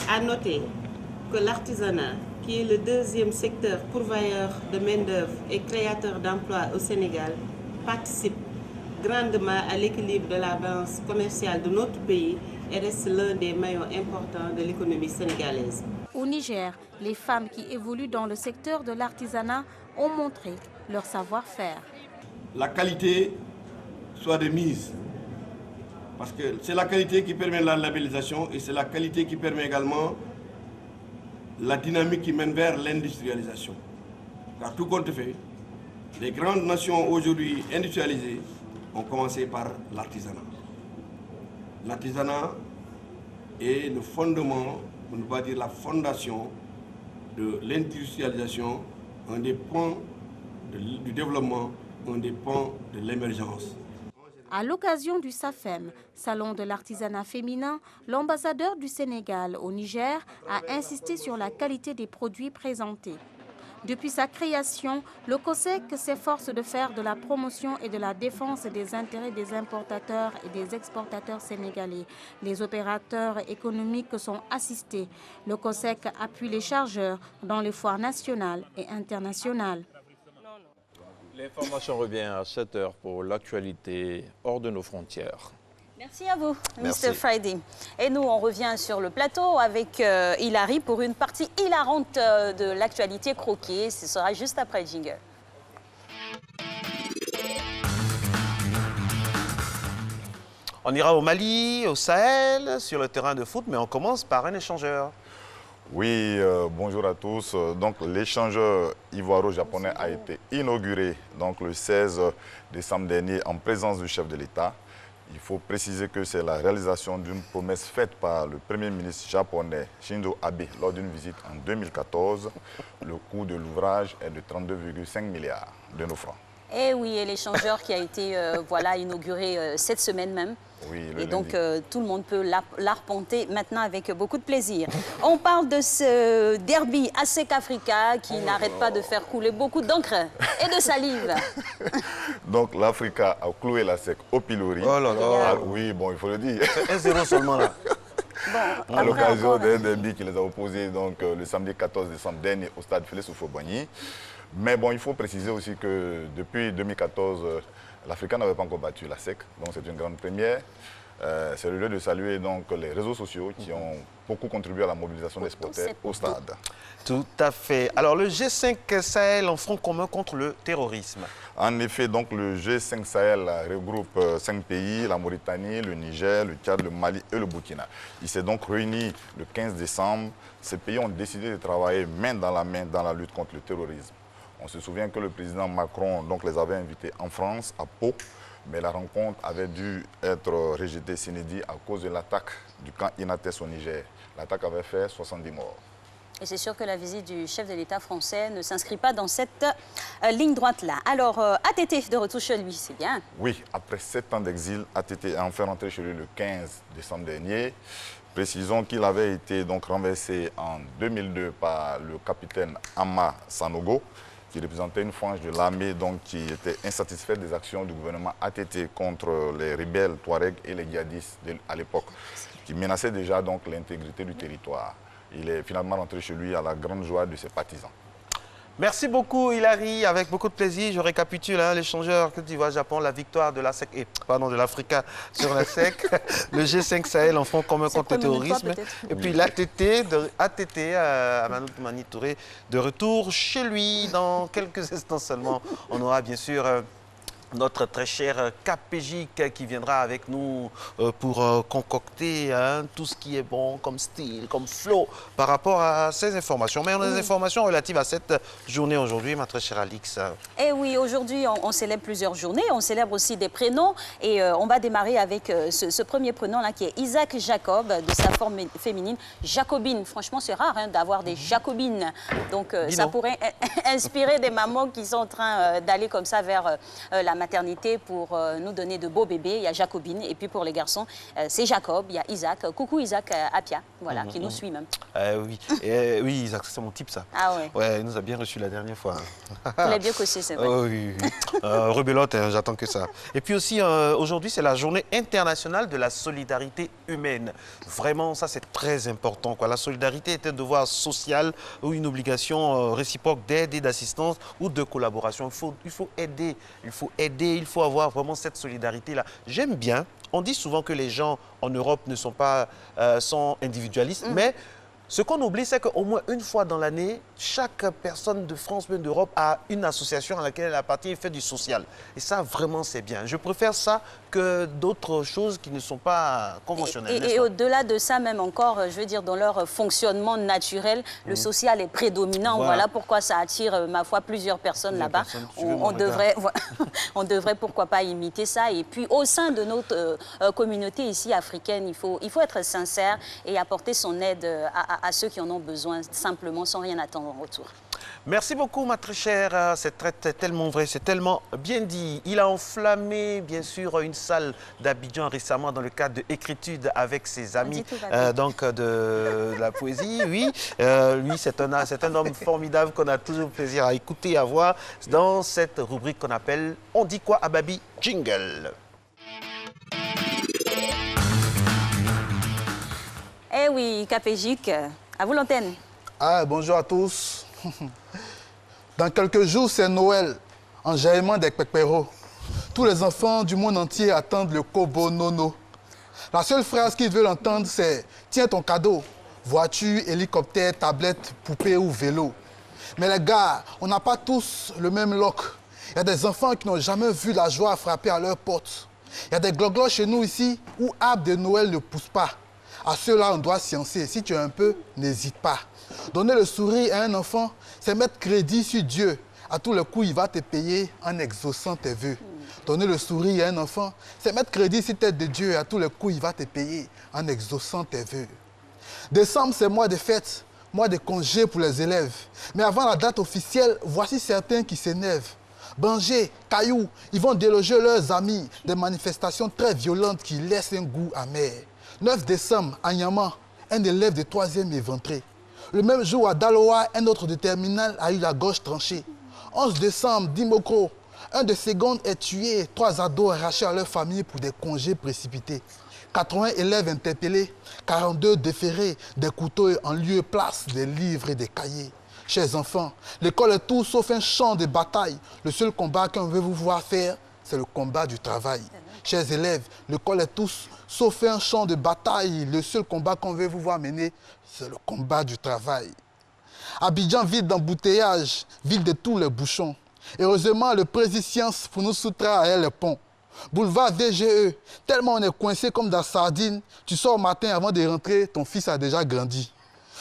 À noter que l'artisanat, qui est le deuxième secteur pourvoyeur de main-d'œuvre et créateur d'emplois au Sénégal, participe grandement à l'équilibre de la balance commerciale de notre pays et reste l'un des maillons importants de l'économie sénégalaise. Au Niger, les femmes qui évoluent dans le secteur de l'artisanat ont montré leur savoir-faire. la qualité soit de mise. Parce que c'est la qualité qui permet la labellisation et c'est la qualité qui permet également la dynamique qui mène vers l'industrialisation. Car tout compte fait, les grandes nations aujourd'hui industrialisées ont commencé par l'artisanat. L'artisanat est le fondement, on ne va dire la fondation de l'industrialisation, un des points du développement, un des points de l'émergence. À l'occasion du SAFEM, Salon de l'artisanat féminin, l'ambassadeur du Sénégal au Niger a insisté sur la qualité des produits présentés. Depuis sa création, le COSEC s'efforce de faire de la promotion et de la défense des intérêts des importateurs et des exportateurs sénégalais. Les opérateurs économiques sont assistés. Le COSEC appuie les chargeurs dans les foires nationales et internationales. L'information revient à 7 h pour l'actualité hors de nos frontières. Merci à vous, Merci. Mr. Friday. Et nous, on revient sur le plateau avec Hilary pour une partie hilarante de l'actualité croquée. Ce sera juste après le jingle. On ira au Mali, au Sahel, sur le terrain de foot, mais on commence par un échangeur. Oui, bonjour à tous. Donc l'échangeur ivoiro-japonais a été inauguré donc, le 16 décembre dernier en présence du chef de l'État. Il faut préciser que c'est la réalisation d'une promesse faite par le Premier ministre japonais Shinzo Abe lors d'une visite en 2014. Le coût de l'ouvrage est de 32,5 milliards de nos francs. Et oui, et l'échangeur qui a été voilà, inauguré cette semaine même. Oui, et donc, tout le monde peut l'arpenter maintenant avec beaucoup de plaisir. On parle de ce derby ASEC Africa qui n'arrête pas de faire couler beaucoup d'encre et de salive. Donc, l'Africa a cloué la SEC au pilori. Oh là là. Ah, oui, bon, il faut le dire. C'est 1-0 seulement là. Bon, à l'occasion d'un derby qui les a opposés donc, le samedi 14 décembre dernier au stade Félix Houphouët-Boigny. Mais bon, il faut préciser aussi que depuis 2014, l'Africa n'avait pas encore battu la SEC, donc c'est une grande première. C'est le lieu de saluer donc, les réseaux sociaux qui ont beaucoup contribué à la mobilisation des supporters au stade. Tout à fait. Alors le G5 Sahel en front commun contre le terrorisme. En effet, donc, le G5 Sahel regroupe 5 pays, la Mauritanie, le Niger, le Tchad, le Mali et le Burkina. Il s'est donc réuni le 15 décembre. Ces pays ont décidé de travailler main dans la lutte contre le terrorisme. On se souvient que le président Macron donc, les avait invités en France, à Pau, mais la rencontre avait dû être rejetée s'inédit à cause de l'attaque du camp Inates au Niger. L'attaque avait fait 70 morts. Et c'est sûr que la visite du chef de l'État français ne s'inscrit pas dans cette ligne droite-là. Alors, ATT de retour chez lui, c'est bien. Oui, après 7 ans d'exil, ATT est enfin rentré chez lui le 15 décembre dernier. Précisons qu'il avait été donc renversé en 2002 par le capitaine Ama Sanogo, qui représentait une frange de l'armée qui était insatisfaite des actions du gouvernement ATT contre les rebelles Touaregs et les djihadistes à l'époque, qui menaçaient déjà donc l'intégrité du territoire. Il est finalement rentré chez lui à la grande joie de ses partisans. Merci beaucoup Hilary, avec beaucoup de plaisir. Je récapitule l'échangeur Côte d'Ivoire-Japon, la victoire de la SEC, pardon, de l'Africa sur la SEC, le G5 Sahel en front commun contre le terrorisme, et puis l'ATT, Amadou Toumani Touré, de retour chez lui dans quelques instants seulement. On aura bien sûr notre très cher KPJ qui viendra avec nous pour concocter tout ce qui est bon comme style, comme flow par rapport à ces informations. Mais on a des informations relatives à cette journée aujourd'hui, ma très chère Alix. Eh oui, aujourd'hui, on célèbre plusieurs journées. On célèbre aussi des prénoms. Et on va démarrer avec ce premier prénom-là qui est Isaac Jacob, de sa forme féminine, Jacobine. Franchement, c'est rare d'avoir des Jacobines. Donc, ça pourrait inspirer des mamans qui sont en train d'aller comme ça vers la maternité pour nous donner de beaux bébés. Il y a Jacobine. Et puis pour les garçons, c'est Jacob. Il y a Isaac. Coucou Isaac Apia, voilà, qui nous suit même. Oui. Oui, Isaac, c'est mon type ça. Ah ouais. Ouais, il nous a bien reçu la dernière fois. Il l'a bien coché, c'est vrai. Oui. Rebelote, j'attends que ça. Et puis aussi, aujourd'hui, c'est la journée internationale de la solidarité humaine. Vraiment, ça, c'est très important, quoi. La solidarité est un devoir social ou une obligation réciproque d'aide et d'assistance ou de collaboration. Il faut aider, il faut avoir vraiment cette solidarité-là. J'aime bien, on dit souvent que les gens en Europe ne sont pas sont individualistes, mais Ce qu'on oublie, c'est qu'au moins une fois dans l'année, chaque personne de France, même d'Europe, a une association à laquelle elle appartient et fait du social. Et ça, vraiment, c'est bien. Je préfère ça que d'autres choses qui ne sont pas conventionnelles. Et au-delà de ça, même encore, je veux dire, dans leur fonctionnement naturel, le social est prédominant. Voilà pourquoi ça attire, ma foi, plusieurs personnes là-bas. On devrait, pourquoi pas, imiter ça. Et puis, au sein de notre communauté ici africaine, il faut être sincère et apporter son aide à ceux qui en ont besoin, simplement, sans rien attendre en retour. Merci beaucoup, ma très chère. C'est tellement vrai, c'est tellement bien dit. Il a enflammé, bien sûr, une salle d'Abidjan récemment dans le cadre de Écritude avec ses amis donc de la poésie. Oui, lui, c'est un homme formidable qu'on a toujours plaisir à écouter et à voir dans cette rubrique qu'on appelle « On dit quoi à Babi Jingle ». Eh oui, Capégique, à vous l'antenne. Ah, bonjour à tous. Dans quelques jours, c'est Noël, enjaillement des pépéros. Tous les enfants du monde entier attendent le Kobo Nono. La seule phrase qu'ils veulent entendre, c'est « Tiens ton cadeau ». Voiture, hélicoptère, tablette, poupée ou vélo. Mais les gars, on n'a pas tous le même look. Il y a des enfants qui n'ont jamais vu la joie frapper à leur porte. Il y a des gloglos chez nous ici où arbre de Noël ne pousse pas. À ceux-là, on doit sciencer. Si tu as un peu, n'hésite pas. Donner le sourire à un enfant, c'est mettre crédit sur Dieu. À tous les coups, il va te payer en exaucant tes vœux. Donner le sourire à un enfant, c'est mettre crédit sur tête de Dieu. À tous les coups, il va te payer en exaucant tes vœux. Décembre, c'est mois de fête, mois de congé pour les élèves. Mais avant la date officielle, voici certains qui s'énervent. Banger, cailloux, ils vont déloger leurs amis. Des manifestations très violentes qui laissent un goût amer. 9 décembre, à Niamey, un élève de 3e est éventré. Le même jour, à Daloa, un autre de terminale a eu la gorge tranchée. 11 décembre, Dimokro, un de secondes est tué, 3 ados arrachés à leur famille pour des congés précipités. 80 élèves interpellés, 42 déférés, des couteaux en lieu et place, des livres et des cahiers. Chers enfants, l'école est tout sauf un champ de bataille. Le seul combat qu'on veut vous voir faire, c'est le combat du travail. Chers élèves, l'école est tout sauf un champ de bataille. Le seul combat qu'on veut vous voir mener, c'est le combat du travail. Abidjan, ville d'embouteillage, ville de tous les bouchons. Heureusement, le président Science pour nous soustraire le pont. Boulevard VGE, tellement on est coincé comme dans sardine, tu sors au matin avant de rentrer, ton fils a déjà grandi.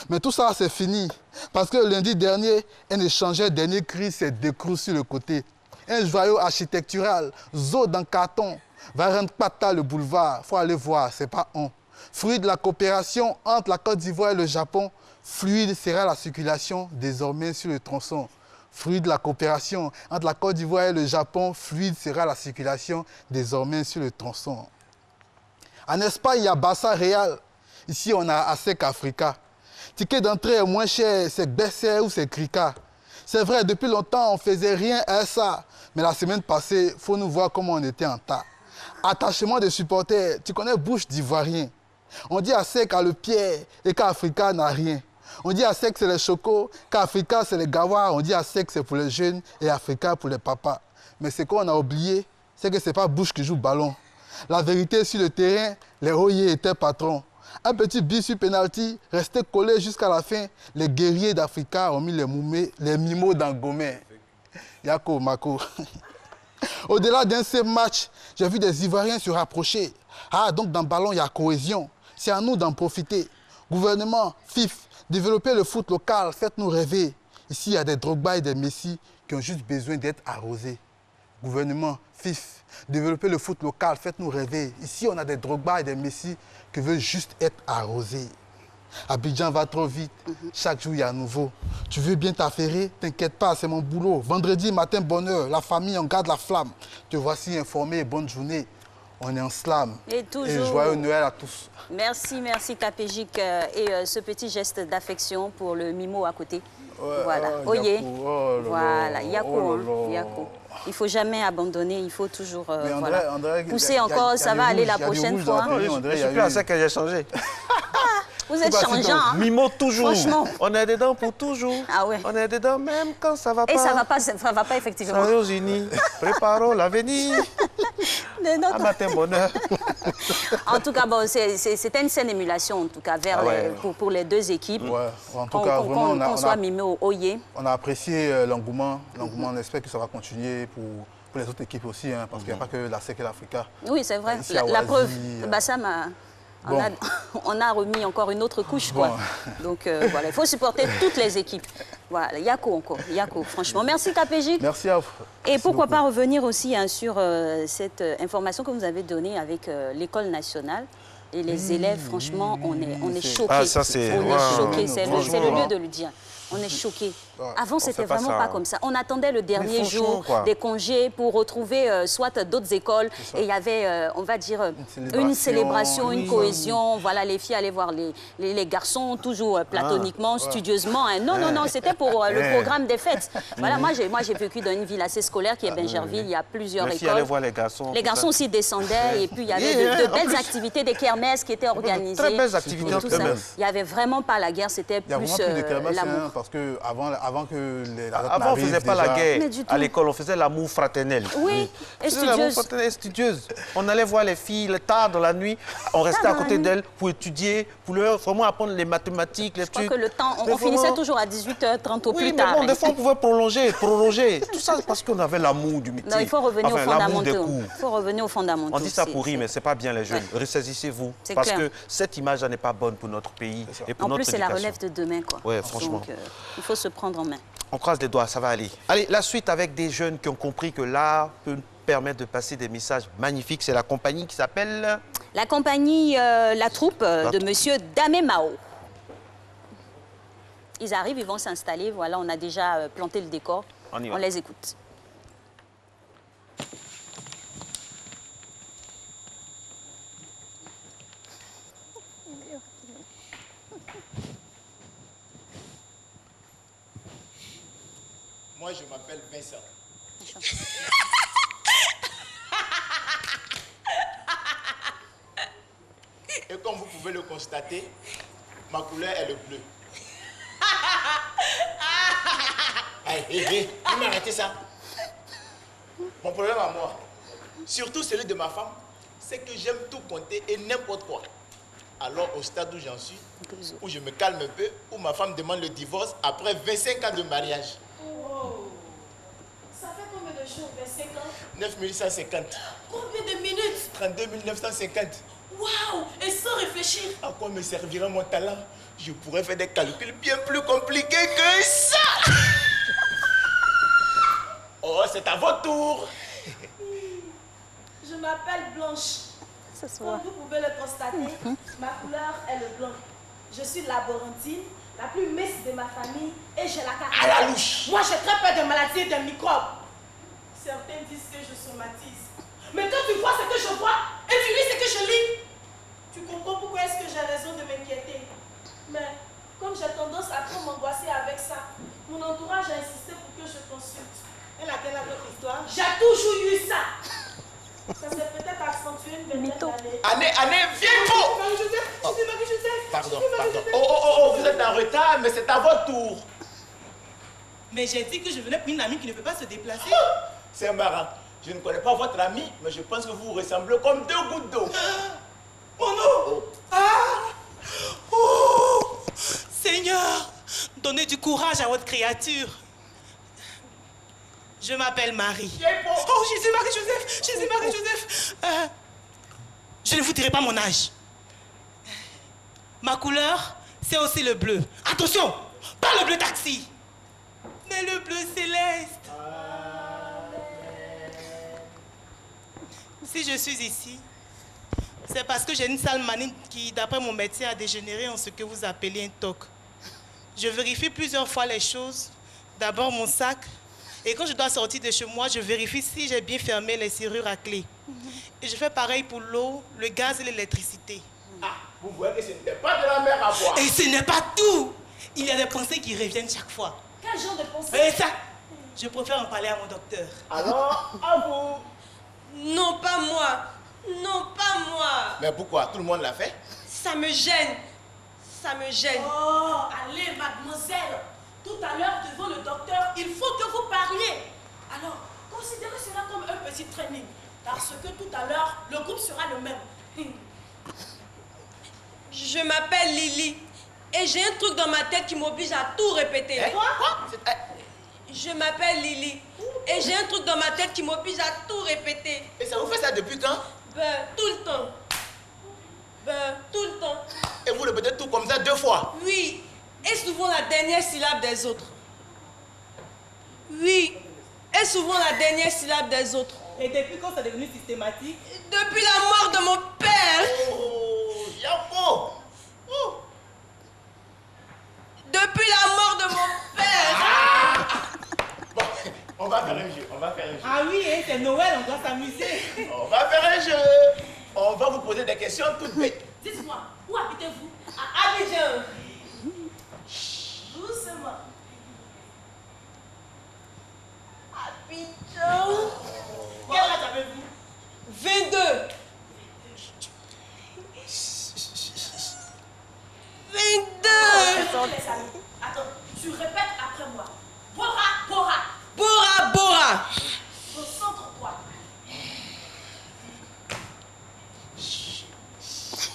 Mais tout ça, c'est fini. Parce que lundi dernier, un échangeur dernier cri s'est décroché sur le côté. Un joyau architectural, zoo dans carton, va rendre pata le boulevard. Faut aller voir, c'est pas on. Fruit de la coopération entre la Côte d'Ivoire et le Japon, fluide sera la circulation désormais sur le tronçon. Fruit de la coopération entre la Côte d'Ivoire et le Japon, fluide sera la circulation désormais sur le tronçon. En Espagne, il y a Barça Real. Ici, on a ASEC Africa. Ticket d'entrée est moins cher, c'est Besser ou c'est Krika. C'est vrai, depuis longtemps, on ne faisait rien à ça. Mais la semaine passée, il faut nous voir comment on était en tas. Attachement des supporters, tu connais bouche d'ivoirien. On dit ASEC a le pied et qu'Africa n'a rien. On dit ASEC c'est les chocos, qu'Africa c'est les gawa. On dit ASEC c'est pour les jeunes et Africa pour les papas. Mais ce qu'on a oublié, c'est que ce n'est pas Bush qui joue ballon. La vérité sur le terrain, les Oye étaient patrons. Un petit but sur penalty, resté collé jusqu'à la fin. Les guerriers d'Africa ont mis les mimos dans Gomé. Yako, Mako. Au-delà d'un seul match, j'ai vu des Ivoiriens se rapprocher. Ah, donc dans le ballon, il y a cohésion. C'est à nous d'en profiter. Gouvernement, FIF, développer le foot local, faites-nous rêver. Ici, il y a des Drogba et des Messi qui ont juste besoin d'être arrosés. Gouvernement, FIF, développer le foot local, faites-nous rêver. Ici, on a des Drogba et des Messi qui veulent juste être arrosés. Abidjan va trop vite. Chaque jour, il y a un nouveau. Tu veux bien t'affairer? T'inquiète pas, c'est mon boulot. Vendredi matin, bonne heure. La famille, on garde la flamme. Te voici informé. Bonne journée. On est en slam. Et toujours. Et joyeux Noël à tous. Merci, merci Capégique. Et ce petit geste d'affection pour le mimo à côté. Ouais, voilà. Oye. Voilà. Yako. Yako. Il ne faut jamais abandonner, il faut toujours pousser encore. Ça va aller la prochaine fois. Je ne suis plus à ça que j'ai changé. Vous êtes changeant. Hein? Mimo toujours. Franchement. On est dedans pour toujours. Ah ouais. On est dedans même quand ça va pas. Et ça va pas effectivement. Nations Unies, préparons l'avenir. Un matin bonheur. En tout cas, bon, c'était une saine émulation, en tout cas, vers pour les deux équipes. Ouais. En tout cas, vraiment, qu'on soit mimé au OIE. On a apprécié l'engouement. On espère que ça va continuer pour les autres équipes aussi, hein, parce qu'il n'y a pas que la SEC et l'Africa. Oui, c'est vrai. La preuve, Bassam on a remis encore une autre couche, quoi. Donc voilà, il faut supporter toutes les équipes. Voilà, Yako encore, Yako, franchement. Merci KPJ. Merci à vous. Et pourquoi pas revenir aussi hein, sur cette information que vous avez donnée avec l'école nationale. Et les élèves, franchement, on est choqués. Ah, ça, c'est... On est choqués, c'est le lieu de le dire. On est choqués. Avant, c'était vraiment pas comme ça. On attendait le dernier jour des congés pour retrouver soit d'autres écoles. Et il y avait, on va dire, une célébration, une cohésion. Voilà, les filles allaient voir les garçons, toujours platoniquement, studieusement. Hein. Non, non, non, c'était pour le programme des fêtes. Voilà, moi, j'ai vécu dans une ville assez scolaire qui est Bingerville. Il y a plusieurs écoles. Les filles allaient voir les garçons. Les garçons aussi descendaient. Et puis, il y avait de belles activités, des kermesses qui étaient organisées. Très belles activités. Il n'y avait vraiment pas la guerre, c'était plus l'amour. Parce que avant que les on ne faisait pas la guerre à l'école, on faisait l'amour fraternel. Oui, et studieuse. On allait voir les filles tard dans la nuit, on restait à côté d'elles pour étudier, pour leur vraiment apprendre les mathématiques, les trucs. Je crois que le temps, on finissait toujours à 18h30 au plus tard. Oui, mais bon, des fois on pouvait prolonger. Tout ça parce qu'on avait l'amour du métier. Non, il faut revenir aux fondamentaux. Il faut revenir aux fondamentaux. On dit ça pour rire, mais ce n'est pas bien les jeunes. Ressaisissez-vous. Parce que cette image n'est pas bonne pour notre pays et pour notre éducation. En plus, c'est la relève de demain, quoi. Oui, franchement. Donc, il faut se prendre en main. On croise les doigts, ça va aller. Allez, la suite avec des jeunes qui ont compris que l'art peut permettre de passer des messages magnifiques. C'est la compagnie qui s'appelle... La compagnie La Troupe de Monsieur Damé Mao. Ils arrivent, ils vont s'installer. Voilà, on a déjà planté le décor. On les écoute. Moi, je m'appelle Vincent. Et comme vous pouvez le constater, ma couleur est le bleu. Vous m'arrêtez ça. Mon problème à moi, surtout celui de ma femme, c'est que j'aime tout compter et n'importe quoi. Alors au stade où j'en suis, où je me calme un peu, où ma femme demande le divorce après 25 ans de mariage. Ça fait combien de jours, 25 ans? 9150. Combien de minutes? 32 950. Waouh! Et sans réfléchir? À quoi me servira mon talent? Je pourrais faire des calculs bien plus compliqués que ça! Oh, c'est à votre tour! Je m'appelle Blanche. Comme vous pouvez le constater, ma couleur est le blanc. Je suis laborantine, la plus mince de ma famille et j'ai la carte. À la louche! Moi, j'ai très peur de maladies et de microbes. Certains disent que je somatise. Mais quand tu vois ce que je vois et tu lis ce que je lis, tu comprends pourquoi est-ce que j'ai raison de m'inquiéter. Mais comme j'ai tendance à trop m'angoisser avec ça, mon entourage a insisté pour que je consulte. Et laquelle a votre histoire? J'ai toujours eu ça. Ça s'est peut-être accentué une vingtaine d'années. Année, viens pour! Pardon. Oh, vous êtes en retard, mais c'est à votre tour. Mais j'ai dit que je venais pour une amie qui ne peut pas se déplacer. C'est marrant. Je ne connais pas votre ami, mais je pense que vous vous ressemblez comme deux gouttes d'eau. Oh non! Oh! Seigneur, donnez du courage à votre créature. Je m'appelle Marie. Oh, Jésus-Marie-Joseph! Jésus-Marie-Joseph! Je ne vous dirai pas mon âge. Ma couleur, c'est aussi le bleu. Attention! Pas le bleu taxi! Mais le bleu céleste! Si je suis ici, c'est parce que j'ai une sale manie qui, d'après mon médecin, a dégénéré en ce que vous appelez un TOC. Je vérifie plusieurs fois les choses. D'abord mon sac. Et quand je dois sortir de chez moi, je vérifie si j'ai bien fermé les serrures à clé. Et je fais pareil pour l'eau, le gaz et l'électricité. Ah, vous voyez que ce n'est pas de la mer à boire. Et ce n'est pas tout. Il y a des pensées qui reviennent chaque fois. Quel genre de pensées? Et ça, je préfère en parler à mon docteur. Alors, à vous. Non, pas moi. Non, pas moi. Mais pourquoi? Tout le monde l'a fait? Ça me gêne. Ça me gêne. Oh, allez, mademoiselle. Tout à l'heure, devant le docteur, il faut que vous parliez. Alors, considérez cela comme un petit training. Parce que tout à l'heure, le groupe sera le même. Je m'appelle Lily. Et j'ai un truc dans ma tête qui m'oblige à tout répéter. Quoi? Je m'appelle Lily. Et j'ai un truc dans ma tête qui m'oblige à tout répéter. Et ça vous fait ça depuis quand? Tout le temps. Tout le temps. Et vous répétez tout comme ça 2 fois? Oui. Et souvent la dernière syllabe des autres. Oui. Et souvent la dernière syllabe des autres. Et depuis quand c'est devenu systématique? Depuis la mort de mon père. Oh, Yapo. Oh. Depuis la mort de mon père. Bon, on va faire un jeu, Ah oui, hein, c'est Noël, on doit s'amuser. On va faire un jeu. On va vous poser des questions toutes bêtes. Dites-moi, où habitez-vous? À Abidjan. Doucement. Abidjan. Quel âge avez-vous? 22. 22. Attends, tu répètes après moi. Bora, Bora. Bora, Bora. Au centre droit.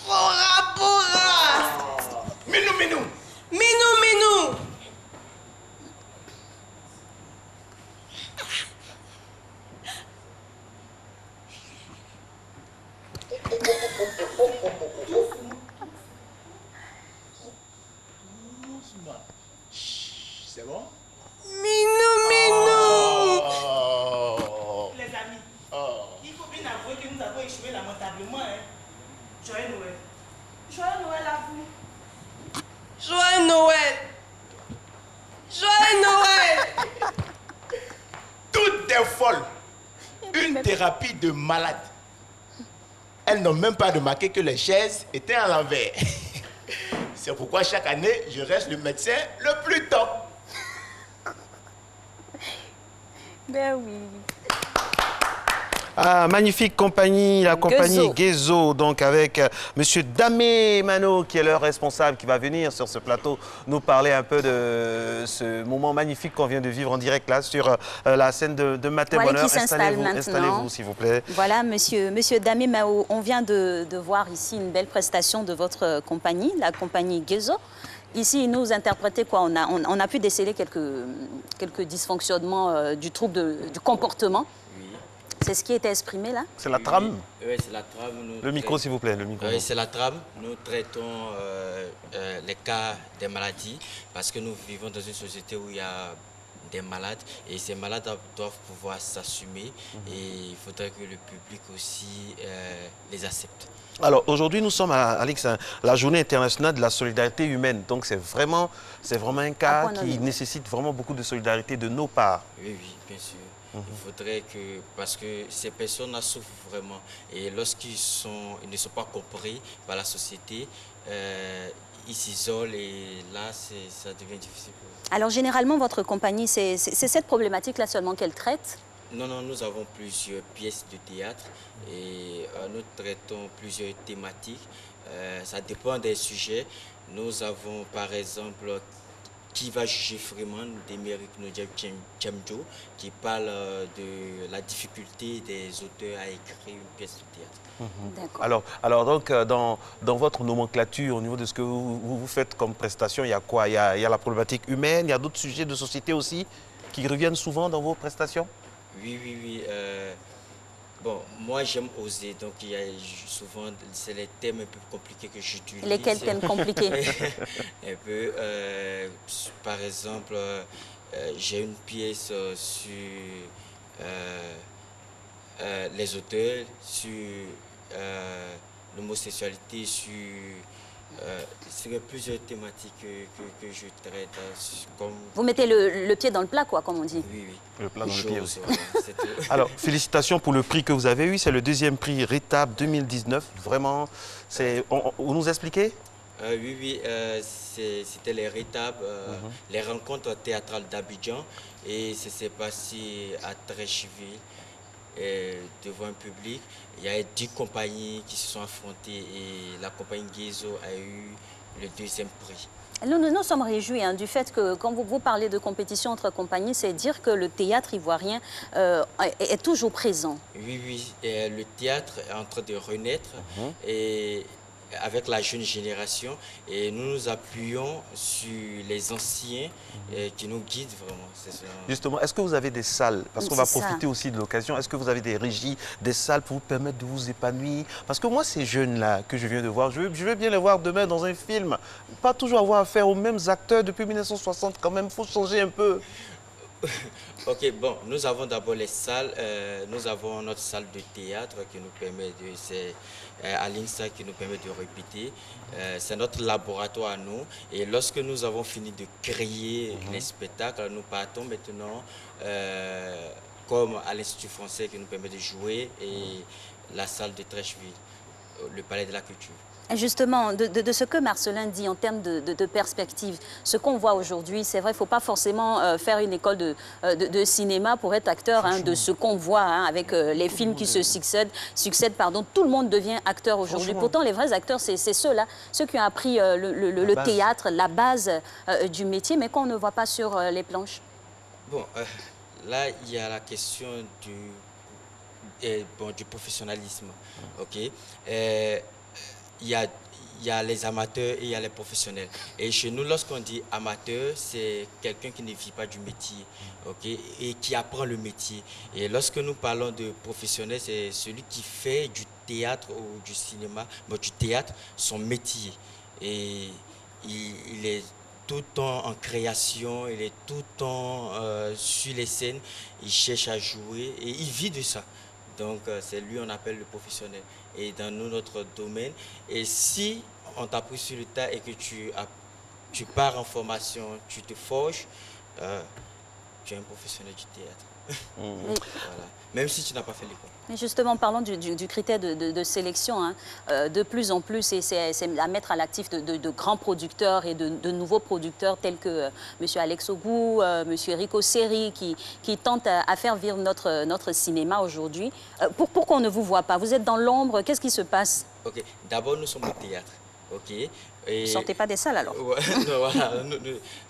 Bora, Bora. Minou, Minou. Minou, Minou. C'est bon? Minou, Minou. Les amis, il faut bien avouer que nous avons échoué lamentablement. Hein. Joyeux Noël. Joyeux Noël à vous. Joyeux Noël. Joyeux Noël. Toutes des folles. Une thérapie de malade. Elles n'ont même pas remarqué que les chaises étaient à l'envers. C'est pourquoi chaque année, je reste le médecin le plus top. Ben oui. Ah, magnifique compagnie, la compagnie Guézo, donc avec Monsieur Damé Mano, qui est leur responsable, qui va venir sur ce plateau nous parler un peu de ce moment magnifique qu'on vient de vivre en direct là sur la scène de Matin Voilà, Bonheur. qui s'installe maintenant. Installez-vous, s'il vous plaît. Voilà, monsieur Damé Mao, on vient de voir ici une belle prestation de votre compagnie, la compagnie Guézo. Ici, nous interprétez quoi? On a pu déceler quelques dysfonctionnements du trouble du comportement. C'est ce qui était exprimé là? C'est la trame? Oui, c'est la trame. Le micro, s'il vous plaît. Le micro. Oui, c'est la trame. Nous traitons les cas des maladies parce que nous vivons dans une société où il y a des malades et ces malades doivent pouvoir s'assumer et il faudrait que le public aussi les accepte. Alors aujourd'hui, nous sommes à Alex, la journée internationale de la solidarité humaine. Donc c'est vraiment un cas qui nécessite vraiment beaucoup de solidarité de nos parts. Oui, oui, bien sûr. Il faudrait que, parce que ces personnes souffrent vraiment et lorsqu'ils ne sont pas compris par la société, ils s'isolent et là, ça devient difficile. Alors généralement, votre compagnie, c'est cette problématique-là seulement qu'elle traite? Non, non, nous avons plusieurs pièces de théâtre et nous traitons plusieurs thématiques. Ça dépend des sujets. Nous avons par exemple Qui va juger Freeman d'Emeric Nodjab-Djamjo qui parle de la difficulté des auteurs à écrire une pièce de théâtre. Alors donc, dans votre nomenclature, au niveau de ce que vous faites comme prestation, il y a quoi? Il y a la problématique humaine, il y a d'autres sujets de société aussi qui reviennent souvent dans vos prestations? Oui, oui, oui. Bon, moi j'aime oser, donc il y a souvent, c'est les thèmes un peu compliqués que j'utilise. Lesquels thèmes compliqués? Un peu, par exemple, j'ai une pièce sur les auteurs, sur l'homosexualité, sur plusieurs thématiques que je traite. Comme... Vous mettez le pied dans le plat, quoi, comme on dit. Oui, oui. Le plat dans le pied aussi. Voilà, alors, félicitations pour le prix que vous avez eu. C'est le deuxième prix RETAB 2019. Vraiment, vous nous expliquez? Oui, oui. C'était les RETAB, les rencontres théâtrales d'Abidjan. Et ça s'est passé à Trécheville. Devant un public, il y a 10 compagnies qui se sont affrontées et la compagnie Guézo a eu le deuxième prix. Nous sommes réjouis du fait que quand vous parlez de compétition entre compagnies, c'est dire que le théâtre ivoirien est toujours présent. Oui, et le théâtre est en train de renaître et avec la jeune génération et nous nous appuyons sur les anciens qui nous guident vraiment. Justement, est-ce que vous avez des salles? Parce qu'on va profiter aussi de l'occasion. Est-ce que vous avez des régies, des salles pour vous permettre de vous épanouir? Parce que moi, ces jeunes-là que je viens de voir, je veux bien les voir demain dans un film. Pas toujours avoir affaire aux mêmes acteurs depuis 1960 quand même. Il faut changer un peu. Ok, bon, nous avons d'abord les salles. Nous avons notre salle de théâtre qui nous permet c'est à l'INSA qui nous permet de répéter. C'est notre laboratoire à nous. Et lorsque nous avons fini de créer les spectacles, nous partons maintenant comme à l'Institut français qui nous permet de jouer et la salle de Trècheville, le Palais de la Culture. Justement, de ce que Marcelin dit en termes de perspective, ce qu'on voit aujourd'hui, c'est vrai, il ne faut pas forcément faire une école de cinéma pour être acteur de ce qu'on voit avec les films qui se succèdent. Tout le monde devient acteur aujourd'hui. Pourtant, les vrais acteurs, c'est ceux-là, ceux qui ont appris le théâtre, la base du métier, mais qu'on ne voit pas sur les planches. Bon, là, il y a la question du professionnalisme. Ok. Il y a les amateurs et il y a les professionnels. Et chez nous, lorsqu'on dit amateur, c'est quelqu'un qui ne vit pas du métier, et qui apprend le métier. Et lorsque nous parlons de professionnel, c'est celui qui fait du théâtre ou du cinéma, du théâtre, son métier. Et il est tout le temps en création, il est tout le temps sur les scènes, il cherche à jouer et il vit de ça. Donc, c'est lui qu'on appelle le professionnel. Et dans notre domaine, et si on t'a pris sur le tas et que tu pars en formation, tu te forges, tu es un professionnel du théâtre. Voilà. Même si tu n'as pas fait l'école. Mais justement, parlons du critère de sélection. De plus en plus, c'est à mettre à l'actif de grands producteurs et de nouveaux producteurs tels que M. Alex Ogou, M. Rico Seri, qui tentent à faire vivre notre cinéma aujourd'hui. Pour qu'on ne vous voit pas, vous êtes dans l'ombre, qu'est-ce qui se passe? Ok, d'abord nous sommes au théâtre. Ok. Vous ne sortez pas des salles alors? Voilà,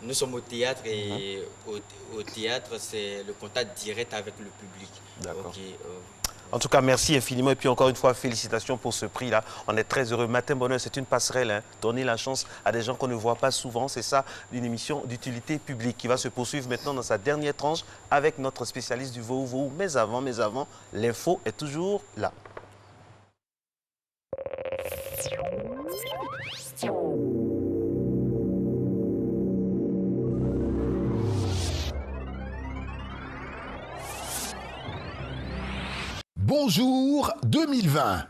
nous sommes au théâtre et au théâtre, c'est le contact direct avec le public. D'accord. Okay. En tout cas, merci infiniment. Et puis encore une fois, félicitations pour ce prix-là. On est très heureux. Matin Bonheur, c'est une passerelle. Donner la chance à des gens qu'on ne voit pas souvent. C'est ça, une émission d'utilité publique qui va se poursuivre maintenant dans sa dernière tranche avec notre spécialiste du Vau-Vau. Mais avant, l'info est toujours là. Bonjour 2020.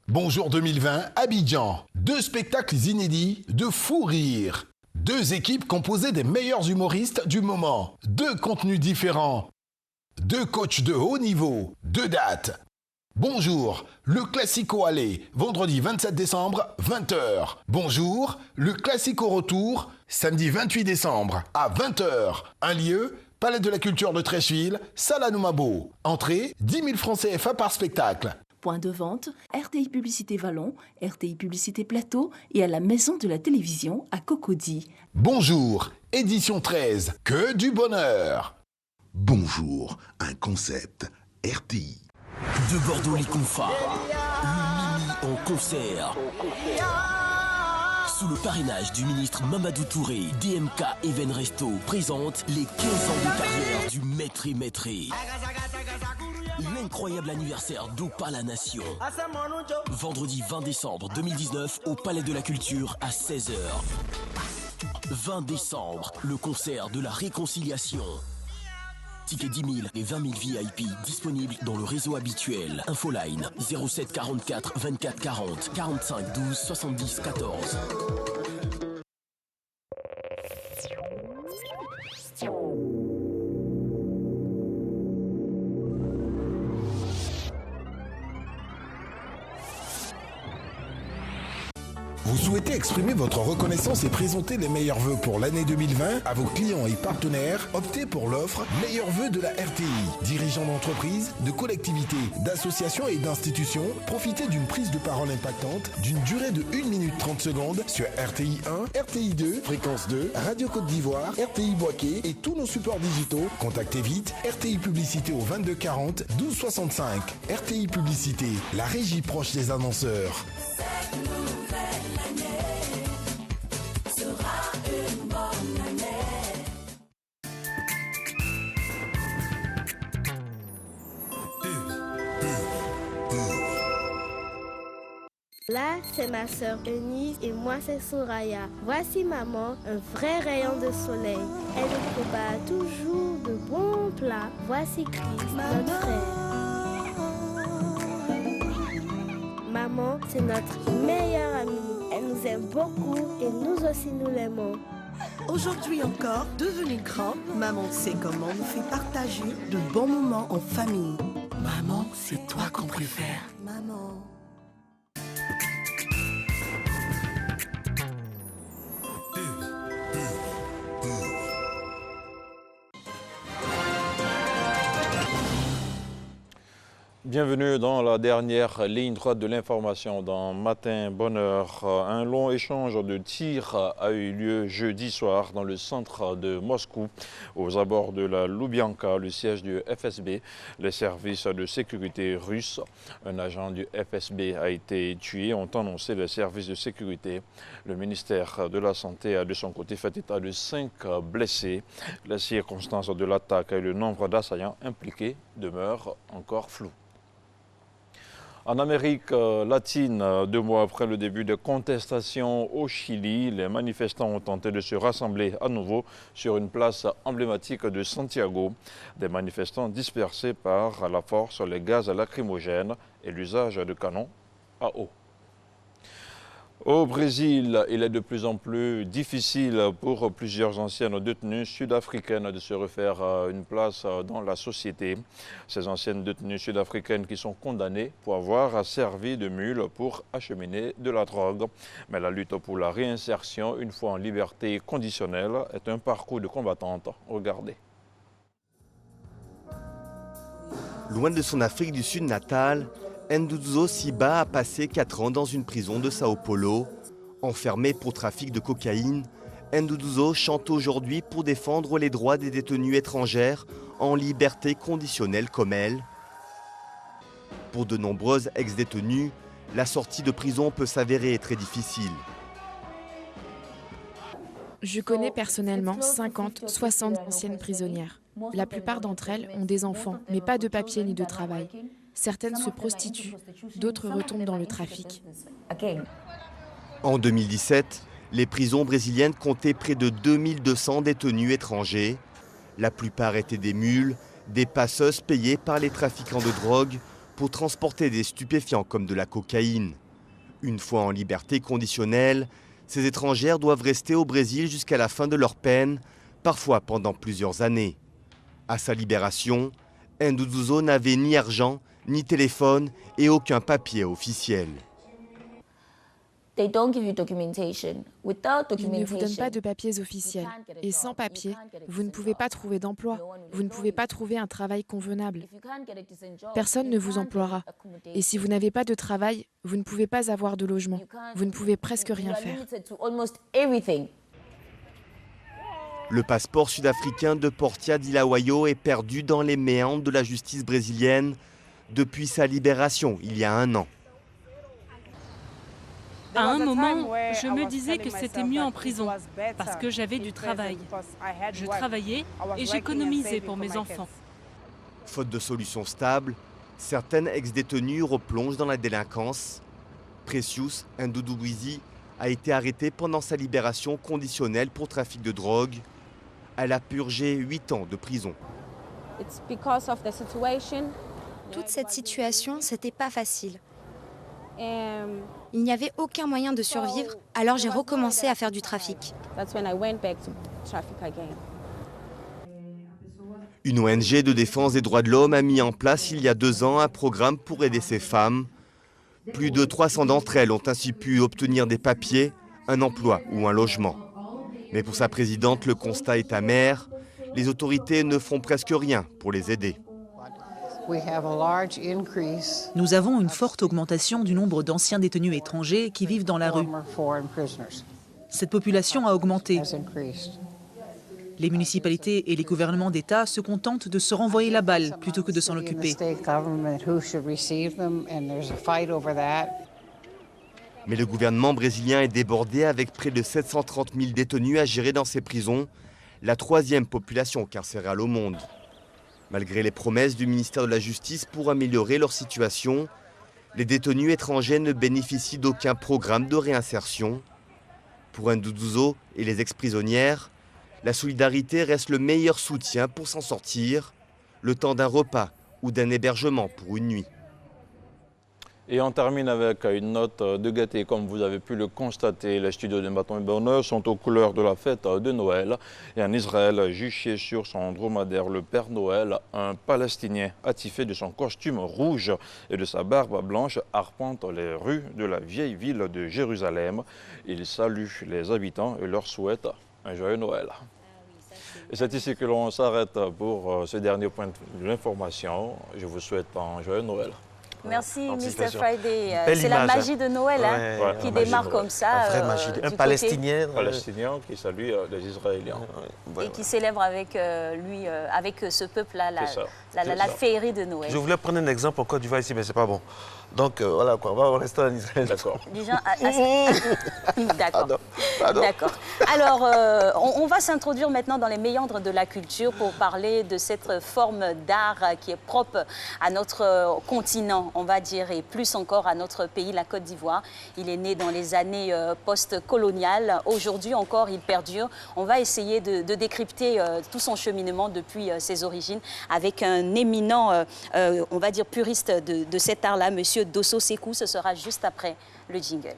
Bonjour 2020, Abidjan. 2 spectacles inédits de fou rire. 2 équipes composées des meilleurs humoristes du moment. 2 contenus différents. 2 coachs de haut niveau. 2 dates. Bonjour, le Classico Aller, vendredi 27 décembre, 20h. Bonjour, le Classico Retour, samedi 28 décembre, à 20h. Un lieu, Palais de la Culture de Trècheville, Salle Anoumabo. Entrée, 10 000 francs CFA par spectacle. Point de vente, RTI Publicité Vallon, RTI Publicité Plateau et à la Maison de la Télévision à Cocody. Bonjour, édition 13, que du bonheur. Bonjour, un concept RTI. De Bordeaux-les-Confins, le Mimi en concert. Sous le parrainage du ministre Mamadou Touré, DMK Even Resto présente les 15 ans de carrière du Maître et Maîtré. L'incroyable anniversaire d'Opa la Nation. Vendredi 20 décembre 2019 au Palais de la Culture à 16h. 20 décembre, le concert de la réconciliation. Tickets 10 000 et 20 000 VIP disponibles dans le réseau habituel. Infoline 07 44 24 40 45 12 70 14. Vous souhaitez souhaitez exprimer votre reconnaissance et présenter les meilleurs vœux pour l'année 2020 à vos clients et partenaires, optez pour l'offre Meilleurs vœux de la RTI. Dirigeants d'entreprises, de collectivités, d'associations et d'institutions, profitez d'une prise de parole impactante d'une durée de 1 minute 30 secondes sur RTI 1, RTI 2, Fréquence 2, Radio Côte d'Ivoire, RTI Boaké et tous nos supports digitaux. Contactez vite RTI Publicité au 22 40 12 65. RTI Publicité, la régie proche des annonceurs. Cette nouvelle année sera une bonne année. Là, c'est ma sœur Eunice et moi, c'est Soraya. Voici maman, un vrai rayon de soleil. Elle nous prépare toujours de bons plats. Voici Chris, notre frère. Maman, c'est notre meilleure amie. Elle nous aime beaucoup et nous aussi nous l'aimons. Aujourd'hui encore, devenue grande, maman sait comment nous fait partager de bons moments en famille. Maman, c'est toi qu'on préfère. Maman. Bienvenue dans la dernière ligne droite de l'information dans Matin Bonheur. Un long échange de tirs a eu lieu jeudi soir dans le centre de Moscou, aux abords de la Loubianka, le siège du FSB, les services de sécurité russes. Un agent du FSB a été tué, ont annoncé les services de sécurité. Le ministère de la Santé a de son côté fait état de 5 blessés. Les circonstances de l'attaque et le nombre d'assaillants impliqués demeurent encore flous. En Amérique latine, 2 mois après le début des contestations au Chili, les manifestants ont tenté de se rassembler à nouveau sur une place emblématique de Santiago. Des manifestants dispersés par la force, les gaz lacrymogènes et l'usage de canons à eau. Au Brésil, il est de plus en plus difficile pour plusieurs anciennes détenues sud-africaines de se refaire une place dans la société. Ces anciennes détenues sud-africaines qui sont condamnées pour avoir servi de mule pour acheminer de la drogue. Mais la lutte pour la réinsertion, une fois en liberté conditionnelle, est un parcours de combattante. Regardez. Loin de son Afrique du Sud natale, Nduzo Siba a passé 4 ans dans une prison de Sao Paulo. Enfermé pour trafic de cocaïne, Nduzo chante aujourd'hui pour défendre les droits des détenues étrangères en liberté conditionnelle comme elle. Pour de nombreuses ex-détenues, la sortie de prison peut s'avérer très difficile. Je connais personnellement 50, 60 anciennes prisonnières. La plupart d'entre elles ont des enfants, mais pas de papier ni de travail. Certaines se prostituent, d'autres retombent dans le trafic. En 2017, les prisons brésiliennes comptaient près de 2200 détenus étrangers. La plupart étaient des mules, des passeuses payées par les trafiquants de drogue pour transporter des stupéfiants comme de la cocaïne. Une fois en liberté conditionnelle, ces étrangères doivent rester au Brésil jusqu'à la fin de leur peine, parfois pendant plusieurs années. À sa libération, Nduzo n'avait ni argent, ni téléphone et aucun papier officiel. Ils ne vous donnent pas de papiers officiels. Et sans papier, vous ne pouvez pas trouver d'emploi. Vous ne pouvez pas trouver un travail convenable. Personne ne vous emploiera. Et si vous n'avez pas de travail, vous ne pouvez pas avoir de logement. Vous ne pouvez presque rien faire. Le passeport sud-africain de Portia Dilawayo est perdu dans les méandres de la justice brésilienne depuis sa libération il y a 1 an. À un moment, je me disais que c'était mieux en prison parce que j'avais du travail. Je travaillais et j'économisais pour mes enfants. Faute de solution stable, certaines ex-détenues replongent dans la délinquance. Precious Ndudubwizi a été arrêtée pendant sa libération conditionnelle pour trafic de drogue. Elle a purgé 8 ans de prison. Toute cette situation, c'était pas facile. Il n'y avait aucun moyen de survivre, alors j'ai recommencé à faire du trafic. Une ONG de défense des droits de l'homme a mis en place il y a 2 ans un programme pour aider ces femmes. Plus de 300 d'entre elles ont ainsi pu obtenir des papiers un emploi ou un logement. Mais pour sa présidente, le constat est amer. Les autorités ne font presque rien pour les aider. Nous avons une forte augmentation du nombre d'anciens détenus étrangers qui vivent dans la rue. Cette population a augmenté. Les municipalités et les gouvernements d'État se contentent de se renvoyer la balle plutôt que de s'en occuper. Mais le gouvernement brésilien est débordé avec près de 730 000 détenus à gérer dans ses prisons, la 3e population carcérale au monde. Malgré les promesses du ministère de la Justice pour améliorer leur situation, les détenus étrangers ne bénéficient d'aucun programme de réinsertion. Pour Nduduzo et les ex-prisonnières, la solidarité reste le meilleur soutien pour s'en sortir, le temps d'un repas ou d'un hébergement pour une nuit. Et on termine avec une note de gaieté. Comme vous avez pu le constater, les studios de Matin et Bonheur sont aux couleurs de la fête de Noël. Et en Israël, juché sur son dromadaire, le Père Noël, un Palestinien attifé de son costume rouge et de sa barbe blanche, arpente les rues de la vieille ville de Jérusalem. Il salue les habitants et leur souhaite un joyeux Noël. Et c'est ici que l'on s'arrête pour ce dernier point de l'information. Je vous souhaite un joyeux Noël. Merci, Mr. Friday. C'est la magie de Noël qui démarre comme ça. La vraie magie. Un Palestinien. Palestinien qui salue les Israéliens. Et qui célèbre avec lui, avec ce peuple-là, la féerie de Noël. Je voulais prendre un exemple en Côte d'Ivoire ici, mais c'est pas bon. Donc voilà, quoi, on va rester en Israël. D'accord. D'accord. D'accord. Alors, on va s'introduire maintenant dans les méandres de la culture pour parler de cette forme d'art qui est propre à notre continent, on va dire, et plus encore à notre pays, la Côte d'Ivoire. Il est né dans les années post-coloniales. Aujourd'hui encore, il perdure. On va essayer de décrypter tout son cheminement depuis ses origines avec un éminent, on va dire, puriste de cet art-là, Monsieur Dosso Sekou. Ce sera juste après le jingle.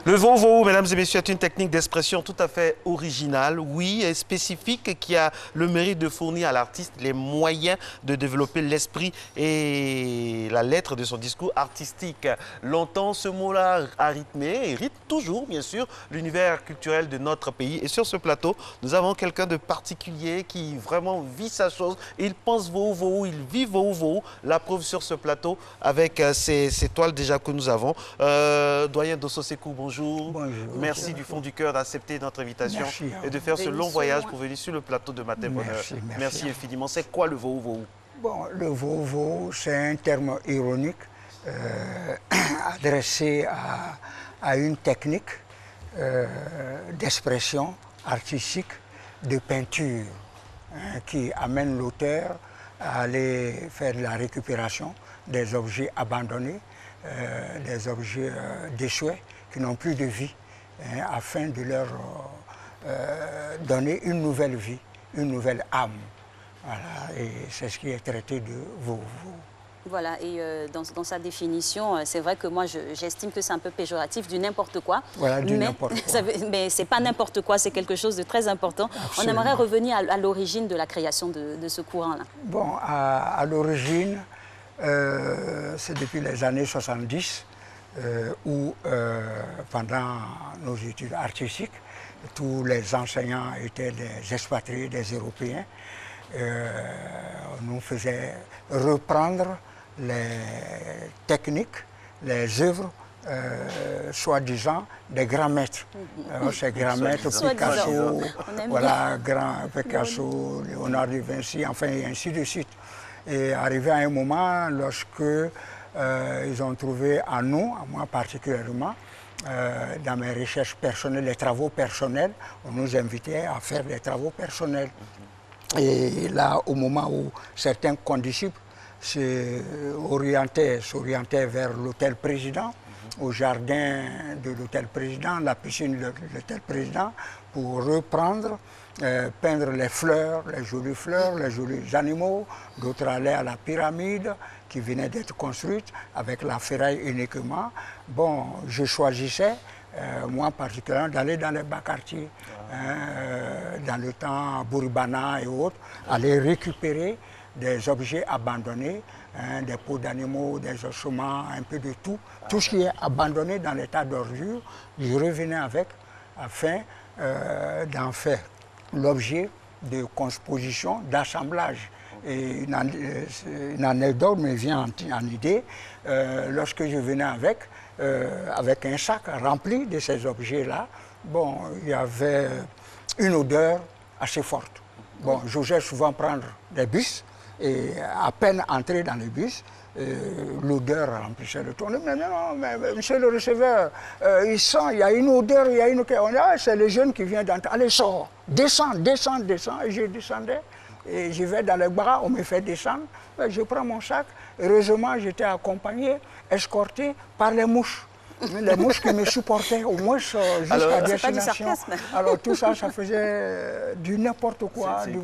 Le vovo, mesdames et messieurs, est une technique d'expression tout à fait originale, oui, et spécifique, qui a le mérite de fournir à l'artiste les moyens de développer l'esprit et la lettre de son discours artistique. Longtemps, ce mot-là a rythmé, et rythme toujours, bien sûr, l'univers culturel de notre pays. Et sur ce plateau, nous avons quelqu'un de particulier qui vraiment vit sa chose. Il pense vovo, il vit vovo. La preuve sur ce plateau avec ces toiles déjà que nous avons. Doyen Dosso Sekou, bonjour. Bonjour. Merci du fond du cœur d'accepter notre invitation et de faire ce long voyage pour venir sur le plateau de Matin Bonheur. Merci infiniment. C'est quoi le vovo? Bon, le vovo, c'est un terme ironique adressé à une technique d'expression artistique, de peinture, qui amène l'auteur à aller faire de la récupération des objets abandonnés, des objets désuets, qui n'ont plus de vie, afin de leur donner une nouvelle vie, une nouvelle âme. Voilà, et c'est ce qui est traité de vovo. Voilà, et dans sa définition, c'est vrai que moi, j'estime que c'est un peu péjoratif, du n'importe quoi. Voilà, du n'importe quoi. Mais c'est pas n'importe quoi, c'est quelque chose de très important. Absolument. On aimerait revenir à l'origine de la création de ce courant-là. Bon, à l'origine, c'est depuis les années 70, où pendant nos études artistiques, tous les enseignants étaient des expatriés, des Européens. On nous faisait reprendre les techniques, les œuvres, soi-disant des grands maîtres. Ces grands maîtres, Picasso, voilà, Picasso, Léonard de Vinci, enfin, et ainsi de suite. Et arrivé à un moment, lorsque ils ont trouvé en nous, à moi particulièrement, dans mes recherches personnelles, les travaux personnels, on nous invitait à faire des travaux personnels. Et là, au moment où certains condisciples s'orientaient vers l'hôtel président, au jardin de l'hôtel président, la piscine de l'hôtel président, pour reprendre, peindre les fleurs, les jolis animaux. D'autres allaient à la pyramide qui venait d'être construite avec la ferraille uniquement. Bon, je choisissais, moi particulièrement, d'aller dans les bas quartiers, dans le temps Bouribana et autres, aller récupérer des objets abandonnés, hein, des peaux d'animaux, des ossements, un peu de tout. Tout ce qui est abandonné dans l'état d'ordure, je revenais avec afin d'en faire l'objet de composition, d'assemblage. Et une anecdote me vient en idée, lorsque je venais avec un sac rempli de ces objets-là, bon, il y avait une odeur assez forte. Bon, j'osais souvent prendre des bus, et à peine entré dans le bus, l'odeur remplissait le tour. Mais non, mais monsieur le receveur, il sent, il y a une odeur, il y a une... On dit, ah, c'est le jeune qui vient d'entrer. Allez, sors, descends. Et je descendais, et je vais dans les bras, on me fait descendre. Je prends mon sac. Heureusement, j'étais accompagné, escorté par les mouches. Les mouches qui me supportaient au moins jusqu'à destination. Alors tout ça, ça faisait du n'importe quoi, du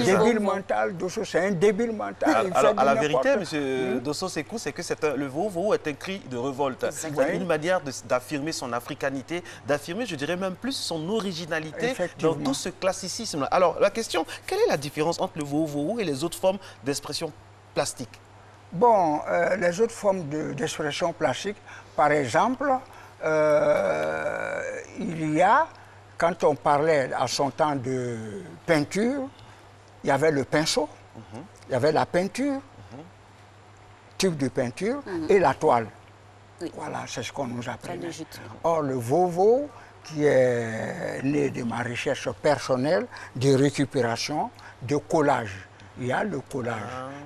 débile mental. Dosso, c'est un débile mental. Alors, à la vérité, M. Dosso Sekou, c'est que le vovo est un cri de révolte. C'est une manière d'affirmer son africanité, d'affirmer, je dirais même plus, son originalité dans tout ce classicisme. Alors, la question, quelle est la différence entre le vovo et les autres formes d'expression plastique? Bon, les autres formes d'expression plastique, par exemple, il y a, quand on parlait à son temps de peinture, il y avait le pinceau, il y avait la peinture, tube de peinture, et la toile. Oui. Voilà, c'est ce qu'on nous apprenait. Or, le vovo, qui est né de ma recherche personnelle, de récupération, de collage. Il y a le collage,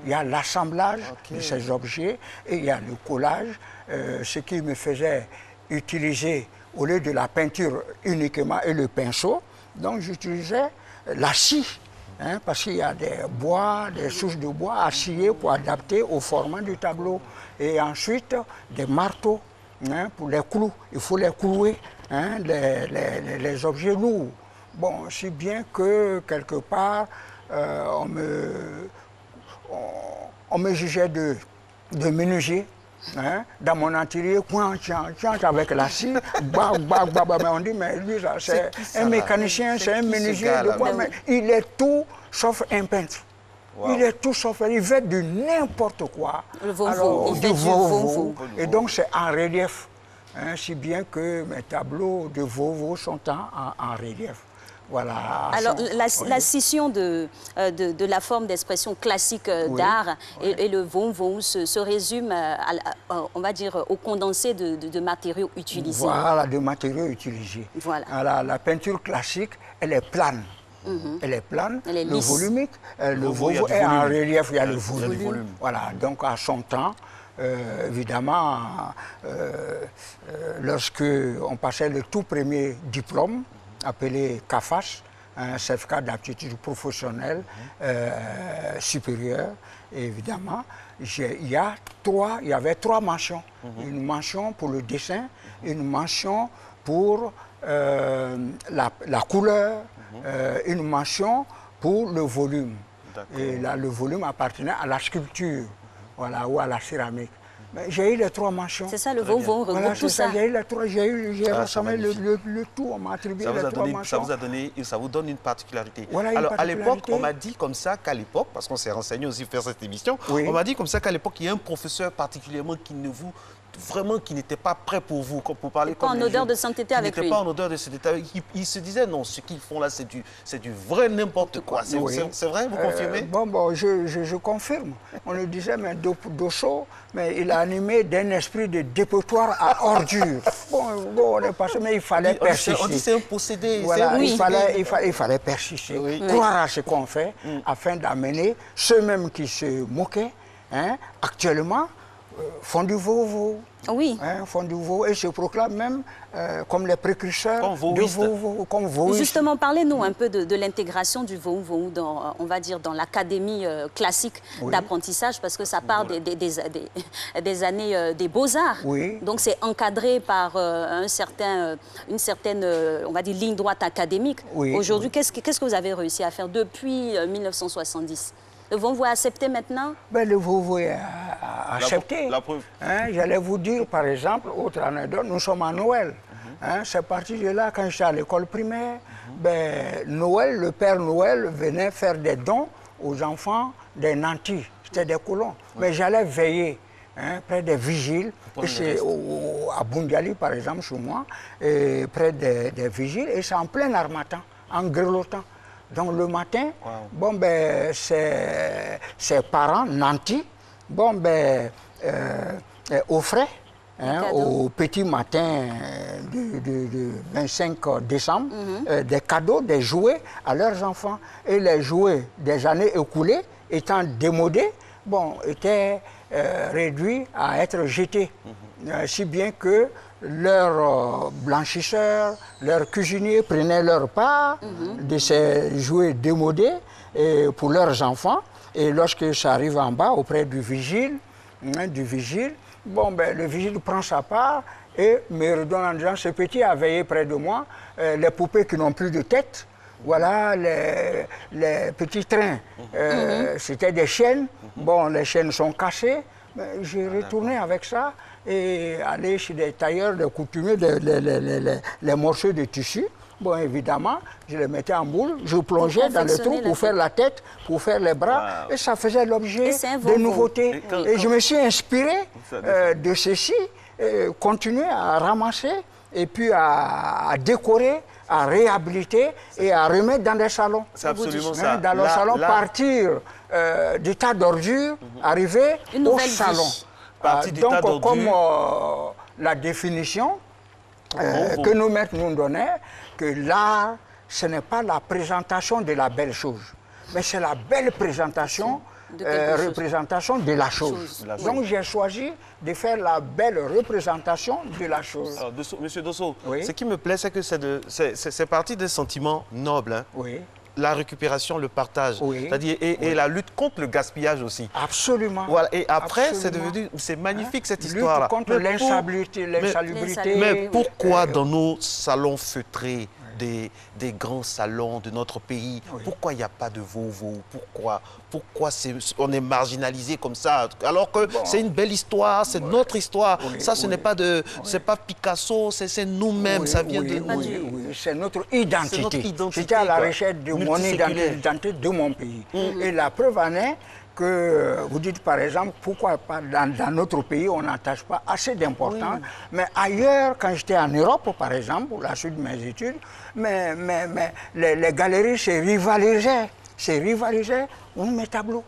il y a l'assemblage de ces objets et il y a le collage, ce qui me faisait utiliser, au lieu de la peinture uniquement et le pinceau, donc j'utilisais la scie, hein, parce qu'il y a des bois, des souches de bois à scier pour adapter au format du tableau. Et ensuite, des marteaux, hein, pour les clous, il faut les clouer, hein, les objets lourds. Bon, si bien que quelque part, on me jugeait de menuisier, hein, dans mon atelier, avec la scie, mais on dit, mais lui, c'est un mécanicien, c'est un menuisier, de quoi, mais il est tout sauf un peintre. Wow. Il est tout sauf, il fait de n'importe quoi. Le vovo, il fait du vovo. Et donc c'est en relief, hein, si bien que mes tableaux de vovo sont en relief. Voilà. Alors, la scission de la forme d'expression classique d'art et le vovo se résume, on va dire, au condensé de matériaux utilisés. Voilà, de matériaux utilisés. Voilà. Alors, la peinture classique, elle est plane. Elle est plane, elle est lisse. Le volumique, le vovo est en relief, il y a le volume. Voilà, donc à son temps, évidemment, lorsque on passait le tout premier diplôme, appelé CAFAS, un certificat d'aptitude professionnelle supérieure, évidemment, il y avait trois mentions. Une mention pour le dessin, une mention pour la couleur, une mention pour le volume. Et là, le volume appartenait à la sculpture, voilà, ou à la céramique. J'ai eu les trois mentions. C'est ça, le vovo regroupe tout ça. J'ai eu les trois, j'ai rassemblé le tout, on m'a attribué les trois mentions. Ça vous donne une particularité. Voilà, alors, à l'époque, on m'a dit comme ça qu'à l'époque, parce qu'on s'est renseigné aussi pour faire cette émission, on m'a dit comme ça qu'à l'époque, il y a un professeur particulièrement qui n'était pas prêt pour vous, pour parler comme en odeur de sainteté avec lui. Il n'était pas en odeur de sainteté. Il se disait, non, ce qu'ils font là, c'est du vrai n'importe quoi. C'est vrai, vous confirmez? Bon, je confirme. On le disait, mais Dosso, mais il a animé d'un esprit de dépotoir à ordures. Bon, on est passé, mais il fallait persister. On dit c'est un possédé. Voilà, il fallait persister, croire à ce qu'on fait, afin d'amener ceux-mêmes qui se moquaient, hein, actuellement, font du vovo. Oui. Hein, font du vovo et se proclament même comme les précurseurs de vovo, comme vovistes. Justement, parlez-nous un peu de l'intégration du vovo dans, on va dire, dans l'académie classique d'apprentissage, parce que ça part des années des beaux-arts. Oui. Donc c'est encadré par une certaine, on va dire, ligne droite académique. Oui. Aujourd'hui, qu'est-ce que vous avez réussi à faire depuis 1970 ? Le vovo est accepté maintenant? Ben, le vovo est accepté. La preuve. Hein, j'allais vous dire, par exemple, autre anecdote, nous sommes à Noël. Hein, c'est parti de là, quand j'étais à l'école primaire, ben, Noël, le Père Noël venait faire des dons aux enfants des nantis, c'était des colons. Mais j'allais veiller près des vigiles, à Bungali par exemple, chez moi, et près des vigiles, et c'est en plein harmattan, en grelottant. Donc le matin, bon, ben, ses parents nantis, bon, ben, au frais, au petit matin du 25 décembre, des cadeaux, des jouets à leurs enfants. Et les jouets des années écoulées, étant démodés, bon, étaient réduits à être jetés. Si bien que leurs blanchisseurs, leurs cuisiniers prenaient leur part de ces jouets démodés pour leurs enfants. Et lorsque ça arrive en bas, auprès du vigile, bon, ben, le vigile prend sa part et me redonne en disant, ce petit a veillé près de moi, les poupées qui n'ont plus de tête, voilà les petits trains, c'était des chaînes, bon, les chaînes sont cassées, j'ai retourné avec ça et allé chez des tailleurs, des coutumiers, les morceaux de tissu. Bon, évidemment, je les mettais en boule, je plongeais dans le trou pour faire la tête, pour faire les bras, et ça faisait l'objet de nouveautés. Et je me suis inspiré de ceci, continuer à ramasser, et puis à décorer, à réhabiliter et à remettre dans des salons. C'est absolument ça. Dans le salon, partir du tas d'ordures, arriver au salon. Donc, comme la définition que nos maîtres nous donnaient, que l'art, ce n'est pas la présentation de la belle chose, mais c'est la belle présentation, représentation de la chose. Donc j'ai choisi de faire la belle représentation de la chose. Alors, Monsieur Dosso, ce qui me plaît, c'est que c'est parti des sentiments nobles. Hein. Oui. La récupération, le partage, c'est-à-dire et la lutte contre le gaspillage aussi. Absolument. Voilà. Et après, c'est magnifique cette histoire-là. Lutte contre l'insalubrité. Mais pourquoi dans nos salons feutrés, des grands salons de notre pays, pourquoi il n'y a pas de Vovo? Pourquoi on est marginalisé comme ça? Alors que c'est une belle histoire, c'est notre histoire. Ça, ce n'est pas Picasso, c'est nous-mêmes, ça vient de nous. Oui, c'est notre identité. C'était à la recherche de mon identité, de mon pays. Et la preuve en est que vous dites par exemple, pourquoi pas dans notre pays on n'attache pas assez d'importance, mais ailleurs, quand j'étais en Europe par exemple, pour la suite de mes études, mais les galeries se rivalisaient mes tableaux.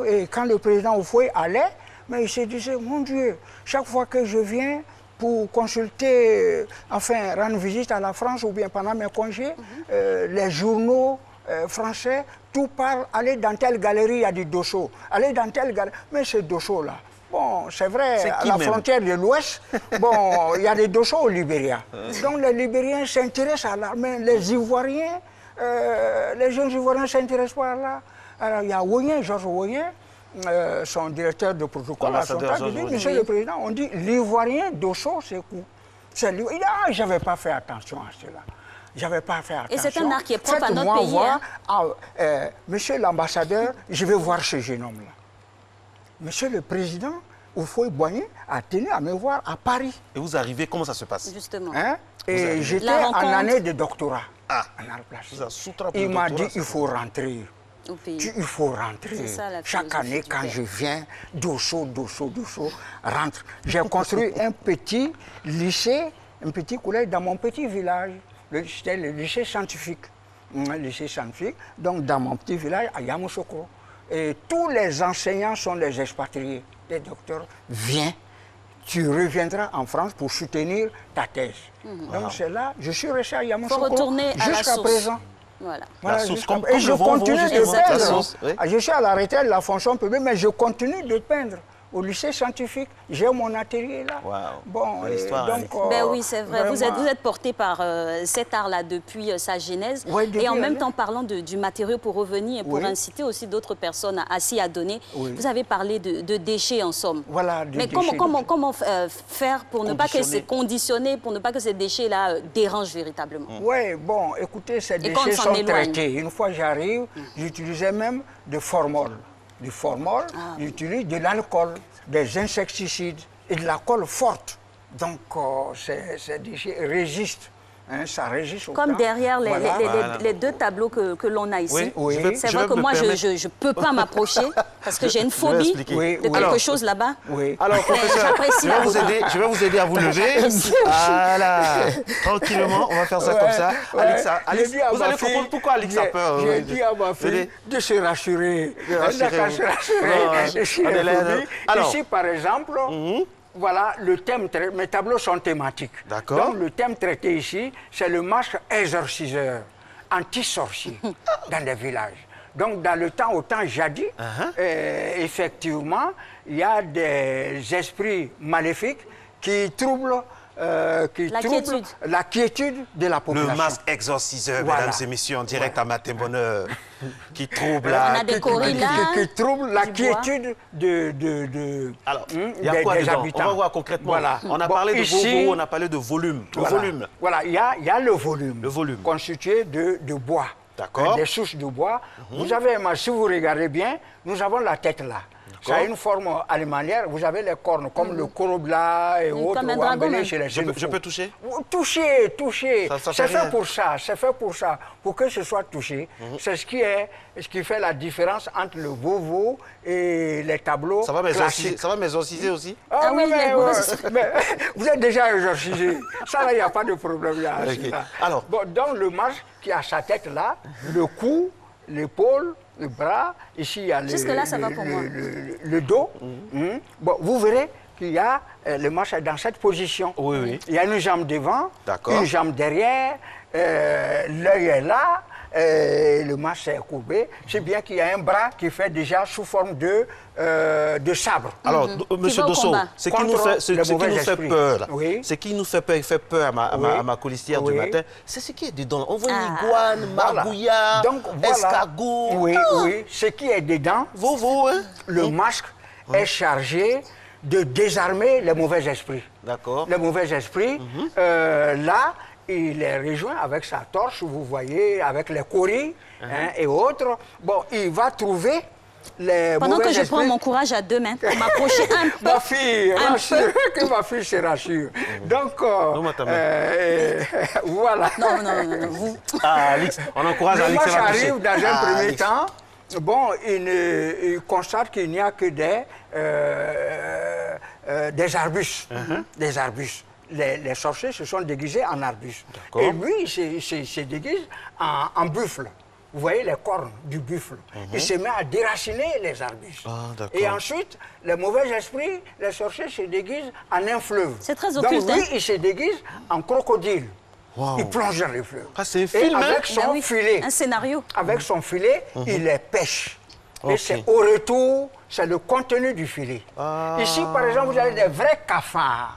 Et quand le président Houphouët allait, mais il se disait, mon Dieu, chaque fois que je viens pour consulter, enfin rendre visite à la France ou bien pendant mes congés, les journaux français, tout parle, allez dans telle galerie, il y a du Dosso, allez dans telle galerie, mais ce Dosso-là, bon, c'est vrai, à la frontière de l'Ouest, bon, il y a des Dosso au Libéria. Donc les Libériens s'intéressent à l'art, mais les Ivoiriens, les jeunes Ivoiriens ne s'intéressent pas à l'art. Alors il y a Woyen, Georges Woyen, son directeur de protocole, il dit, Monsieur le Président, on dit l'Ivoirien Dosso, c'est quoi? Je n'avais pas fait attention à cela. J'avais pas fait attention. Et c'est un art qui est propre à notre pays. Monsieur l'ambassadeur, je vais voir ce jeune homme-là. Monsieur le Président, Houphouët-Boigny a tenu à me voir à Paris. Et vous arrivez, comment ça se passe? Justement. Et j'étais en année de doctorat. Il m'a dit, il faut rentrer. Il faut rentrer. Chaque année, quand je viens, Dosso, rentre. J'ai construit un petit lycée, un petit collège dans mon petit village. C'était le lycée scientifique. Donc dans mon petit village, à Yamoussoukro. Et tous les enseignants sont des expatriés. Les docteurs, viens, tu reviendras en France pour soutenir ta thèse. Donc c'est là, je suis resté à Yamoussoukro jusqu'à présent. Voilà. Et je continue de peindre. Je suis à la retraite de la fonction publique, mais je continue de peindre. Au lycée scientifique, j'ai mon atelier là. Bon, oui, c'est vrai. Vous êtes porté par cet art-là depuis sa genèse. Et en même temps, parlant du matériau pour revenir, pour inciter aussi d'autres personnes à s'y adonner, vous avez parlé de déchets en somme. Voilà, mais comment faire pour ne pas que ces conditionner, pour ne pas que ces déchets-là dérangent véritablement? Oui, bon, écoutez, ces déchets sont traités. Une fois j'arrive, j'utilisais même de formol. Du formol, j'utilise de l'alcool, des insecticides et de la colle forte. Donc, ces déchets résistent hein, ça résiste au Comme temps. derrière Voilà. les deux tableaux que l'on a ici. Oui. C'est vrai que moi, je ne peux pas m'approcher parce que j'ai une phobie de quelque chose là-bas. Oui. Alors, professeur, j'apprécie la photo. je vais vous aider à vous lever. Voilà. Tranquillement, on va faire ça comme ça. Alex, vous allez comprendre pourquoi Alex a peur. J'ai dit à ma fille de se rassurer. Ici, par exemple, voilà, mes tableaux sont thématiques. D'accord. Donc, le thème traité ici, c'est le masque exorciseur, anti-sorcier, dans les villages. Donc, dans le temps, au temps jadis, effectivement, il y a des esprits maléfiques qui troublent la quiétude de la population. Le masque exorciseur, Voilà. mesdames et messieurs, en direct à Matin Bonheur, qui trouble qui trouble la quiétude des habitants. On va voir concrètement. Voilà. On a parlé de Vovo, on a parlé de volume. Voilà, il y a le volume. Constitué de bois. D'accord. Des souches de bois. Vous avez, si vous regardez bien, nous avons la tête là. Ça a une forme alimentaire. Vous avez les cornes, comme le corobla et autres. Comme un dragon. Je peux toucher? Toucher. C'est fait pour ça. C'est fait pour ça. Pour que ce soit touché. C'est ce qui fait la différence entre le Vovo et les tableaux classiques. Ça va m'exorciser aussi? Ah oui, mais vous êtes déjà exorcisé. Ça, là, il n'y a pas de problème. Alors, donc, le masque qui a sa tête là, le cou, l'épaule, le bras, ici il y a jusque-là, ça va pour moi. Le dos. Bon, vous verrez qu'il y a le masque dans cette position. Oui. Il y a une jambe devant, une jambe derrière, l'œil est là, le masque est courbé. C'est bien qu'il y a un bras qui fait déjà sous forme de sabre. Alors, monsieur Dosso, ce qui nous fait peur, ce qui nous fait peur à ma colistière du matin, c'est ce qui est dedans. On voit une iguane, margouillard, escargot. Oui, ce qui est dedans, le masque est chargé de désarmer les mauvais esprits. D'accord. Les mauvais esprits, là, il les rejoint avec sa torche, vous voyez, avec les coris et autres. Bon, il va trouver les pendant mauvais que je esprits. prends mon courage à deux mains pour m'approcher un peu. Ma fille, rassure, que ma fille se rassure. Donc, voilà. Non, vous. Alix, on encourage Alix à la toucher. arrive dans un premier temps. Bon, il constate qu'il n'y a que des arbustes. Des arbustes. Les sorciers se sont déguisés en arbustes. Et lui, il se déguise en buffle. Vous voyez les cornes du buffle. Il se met à déraciner les arbustes. Et ensuite, les mauvais esprits, les sorciers se déguisent en un fleuve. C'est très occulte. Donc lui, il se déguise en crocodile. Il plonge dans le fleuve. C'est un film, et avec son filet. Un scénario. Avec son filet, il les pêche. Et c'est au retour, c'est le contenu du filet. Ici, par exemple, vous avez des vrais cafards.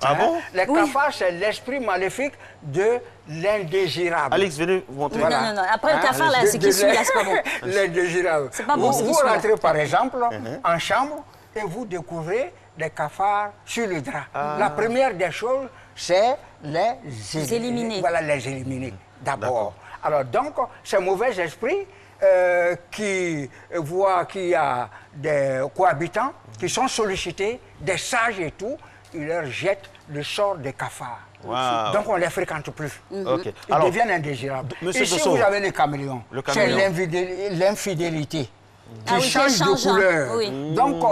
Ah bon? Les cafards, c'est l'esprit maléfique de l'indésirable. Alix, venez vous montrer. Non. Après le cafard, là, ce qui suit, là, c'est pas bon. L'indésirable. C'est pas bon, ce qui Vous suit, là. rentrez, par exemple, en chambre et vous découvrez des cafards sur le drap. La première des choses, c'est les éliminer. Voilà, les éliminer d'abord. Alors donc, ces mauvais esprits qui voient qu'il y a des cohabitants qui sont sollicités, des sages et tout, ils leur jettent le sort des cafards. Donc on ne les fréquente plus. Ils deviennent indésirables. Ici, vous avez les caméléons. C'est l'infidélité. Qui change de couleur. Donc,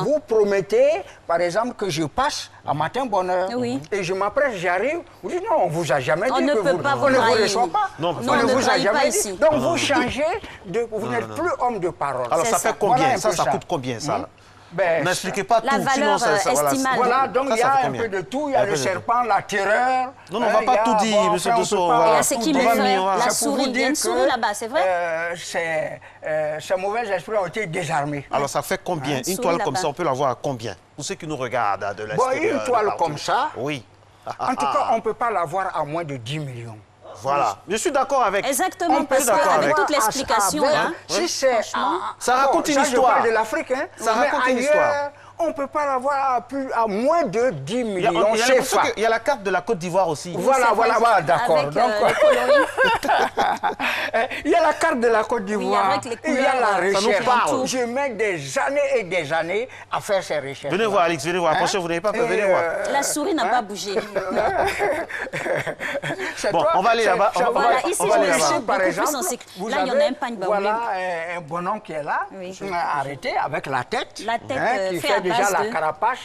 vous promettez, par exemple, que je passe à matin bonheur. Et je m'apprête, j'arrive. Vous dites non, on ne vous a jamais dit que on ne vous reçoit pas. Non, on ne vous a jamais dit. Donc, vous changez, vous n'êtes plus homme de parole. Alors, ça fait combien? Ça coûte combien, ça? N'expliquez pas tout. La valeur estimale. Voilà, donc il y a un peu de tout. Il y a le serpent, la terreur. Non, on ne va pas tout dire, monsieur Dosso. C'est qui me ferait la souris? Il y a une souris là-bas, c'est vrai? Ces mauvais esprits ont été désarmés. Alors, ça fait combien? Une toile comme ça, on peut l'avoir à combien? Pour ceux qui nous regardent de l'extérieur. Une toile comme ça? Oui. En tout cas, on ne peut pas l'avoir à moins de 10 millions. Voilà. Je suis d'accord avec. Exactement, parce qu'avec toute l'explication, si c'est. Ça raconte une histoire. Je parle de l'Afrique, hein. Ça raconte une histoire. on ne peut pas l'avoir à moins de 10 millions CFA. Il y a la carte de la Côte d'Ivoire aussi. Voilà, d'accord. Il y a la carte de la Côte d'Ivoire, il y a la recherche. Je mets des années et des années à faire ces recherches. Venez voir, Alix, venez voir. Attention, vous n'avez pas peur, venez voir. La souris n'a pas bougé. Bon, on va aller là-bas. Ici, par exemple, là, il y en a un pagne. Voilà un bonhomme qui est là, arrêté avec la tête qui fait déjà la carapace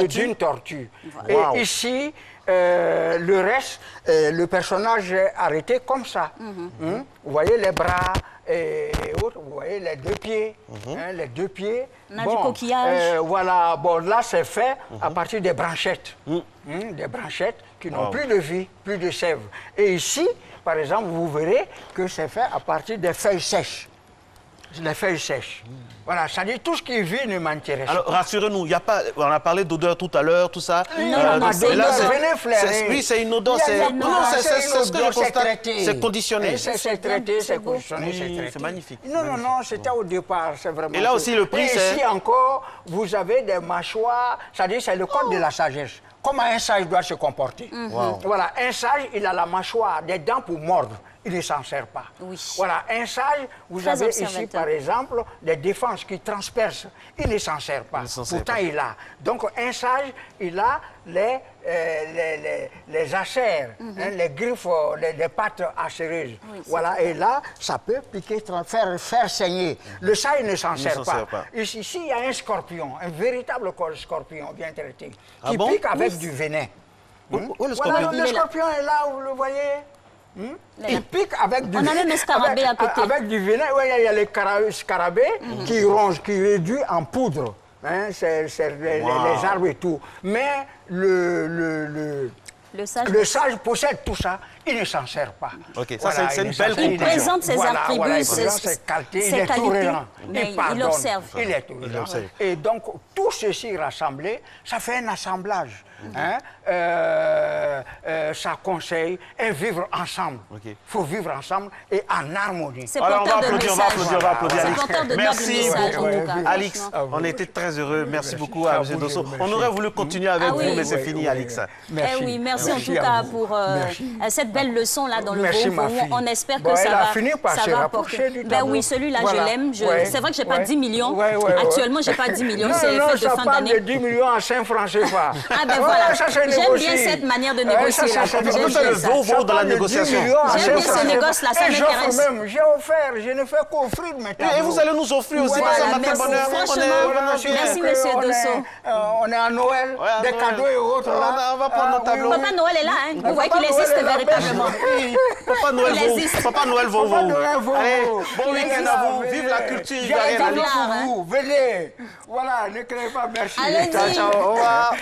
d'une tortue. Et ici, le reste, le personnage est arrêté comme ça. Vous voyez les bras et autres, vous voyez les deux pieds. Les deux pieds. On a du coquillage. Voilà, bon, là c'est fait à partir des branchettes. Des branchettes qui n'ont plus de vie, plus de sève. Et ici, par exemple, vous verrez que c'est fait à partir des feuilles sèches. Les feuilles sèches. Voilà, ça dit tout ce qui vit ne m'intéresse pas. Alors, rassurez-nous, on a parlé d'odeur tout à l'heure, tout ça. Non, venez flairer. Oui, c'est une odeur, c'est ce que je constate. C'est conditionné. C'est traité, c'est conditionné, c'est traité. C'est magnifique. Non, c'était au départ, c'est vraiment... Et là aussi, le prix, c'est... Ici encore, vous avez des mâchoires, c'est-à-dire c'est le code de la sagesse. Comment un sage doit se comporter. Voilà, un sage, il a la mâchoire, des dents pour mordre. Il ne s'en sert pas. Voilà, un sage, vous avez ici, par exemple, des défenses qui transpercent. Il ne s'en sert pas. Pourtant, il a. Donc, un sage, il a les acères, les griffes, les pattes acéreuses. Voilà, et là, ça peut piquer, faire saigner. Le sage ne s'en sert pas. Ici, il y a un scorpion, un véritable scorpion bien traité, qui pique avec du venin. Le scorpion est là, vous le voyez. Il pique avec du venin. On a même un scarabée à côté. Avec du venin, il y a les scarabées qui rongent, qui réduisent en poudre. C'est les arbres et tout. Mais le sage possède tout ça, il ne s'en sert pas. Ok, ça c'est une belle conclusion. Il présente ses attributs, ses qualités, mais il observe. Il est tolérant. Et donc, tout ceci rassemblé, ça fait un assemblage. Ça conseille un vivre ensemble. Il faut vivre ensemble et en harmonie. Alors on va applaudir, Alix. Merci beaucoup, Alix. On était très heureux. Merci beaucoup à M. Dosso. On aurait voulu continuer avec vous, mais c'est fini, Alix. Merci en tout cas pour cette belle leçon là dans le Vau. On espère que ça va apporter. Ben oui, celui-là, je l'aime. C'est vrai que je n'ai pas 10 millions. Actuellement, je n'ai pas 10 millions. C'est fait de fin d'année. 10 millions à 5 francs CFA. Ah ben voilà. J'aime bien cette manière de négocier. C'est le Vau dans la négociation. J'aime bien ce négoce-là, ça m'intéresse. J'ai offert, je ne fais qu'offrir maintenant. Et vous allez nous offrir aussi dans un matin bonheur. Merci, monsieur Dosso. On est à Noël, des cadeaux et autres là. On va prendre nos tableaux. Papa Noël est là, hein. Vous voyez qu'il existe véritablement. Papa Noël Vau. Allez, bon week-end à vous. Vive la culture ivoirienne. Venez. Voilà, ne créez pas, merci. Allez-y. Ciao, au revoir.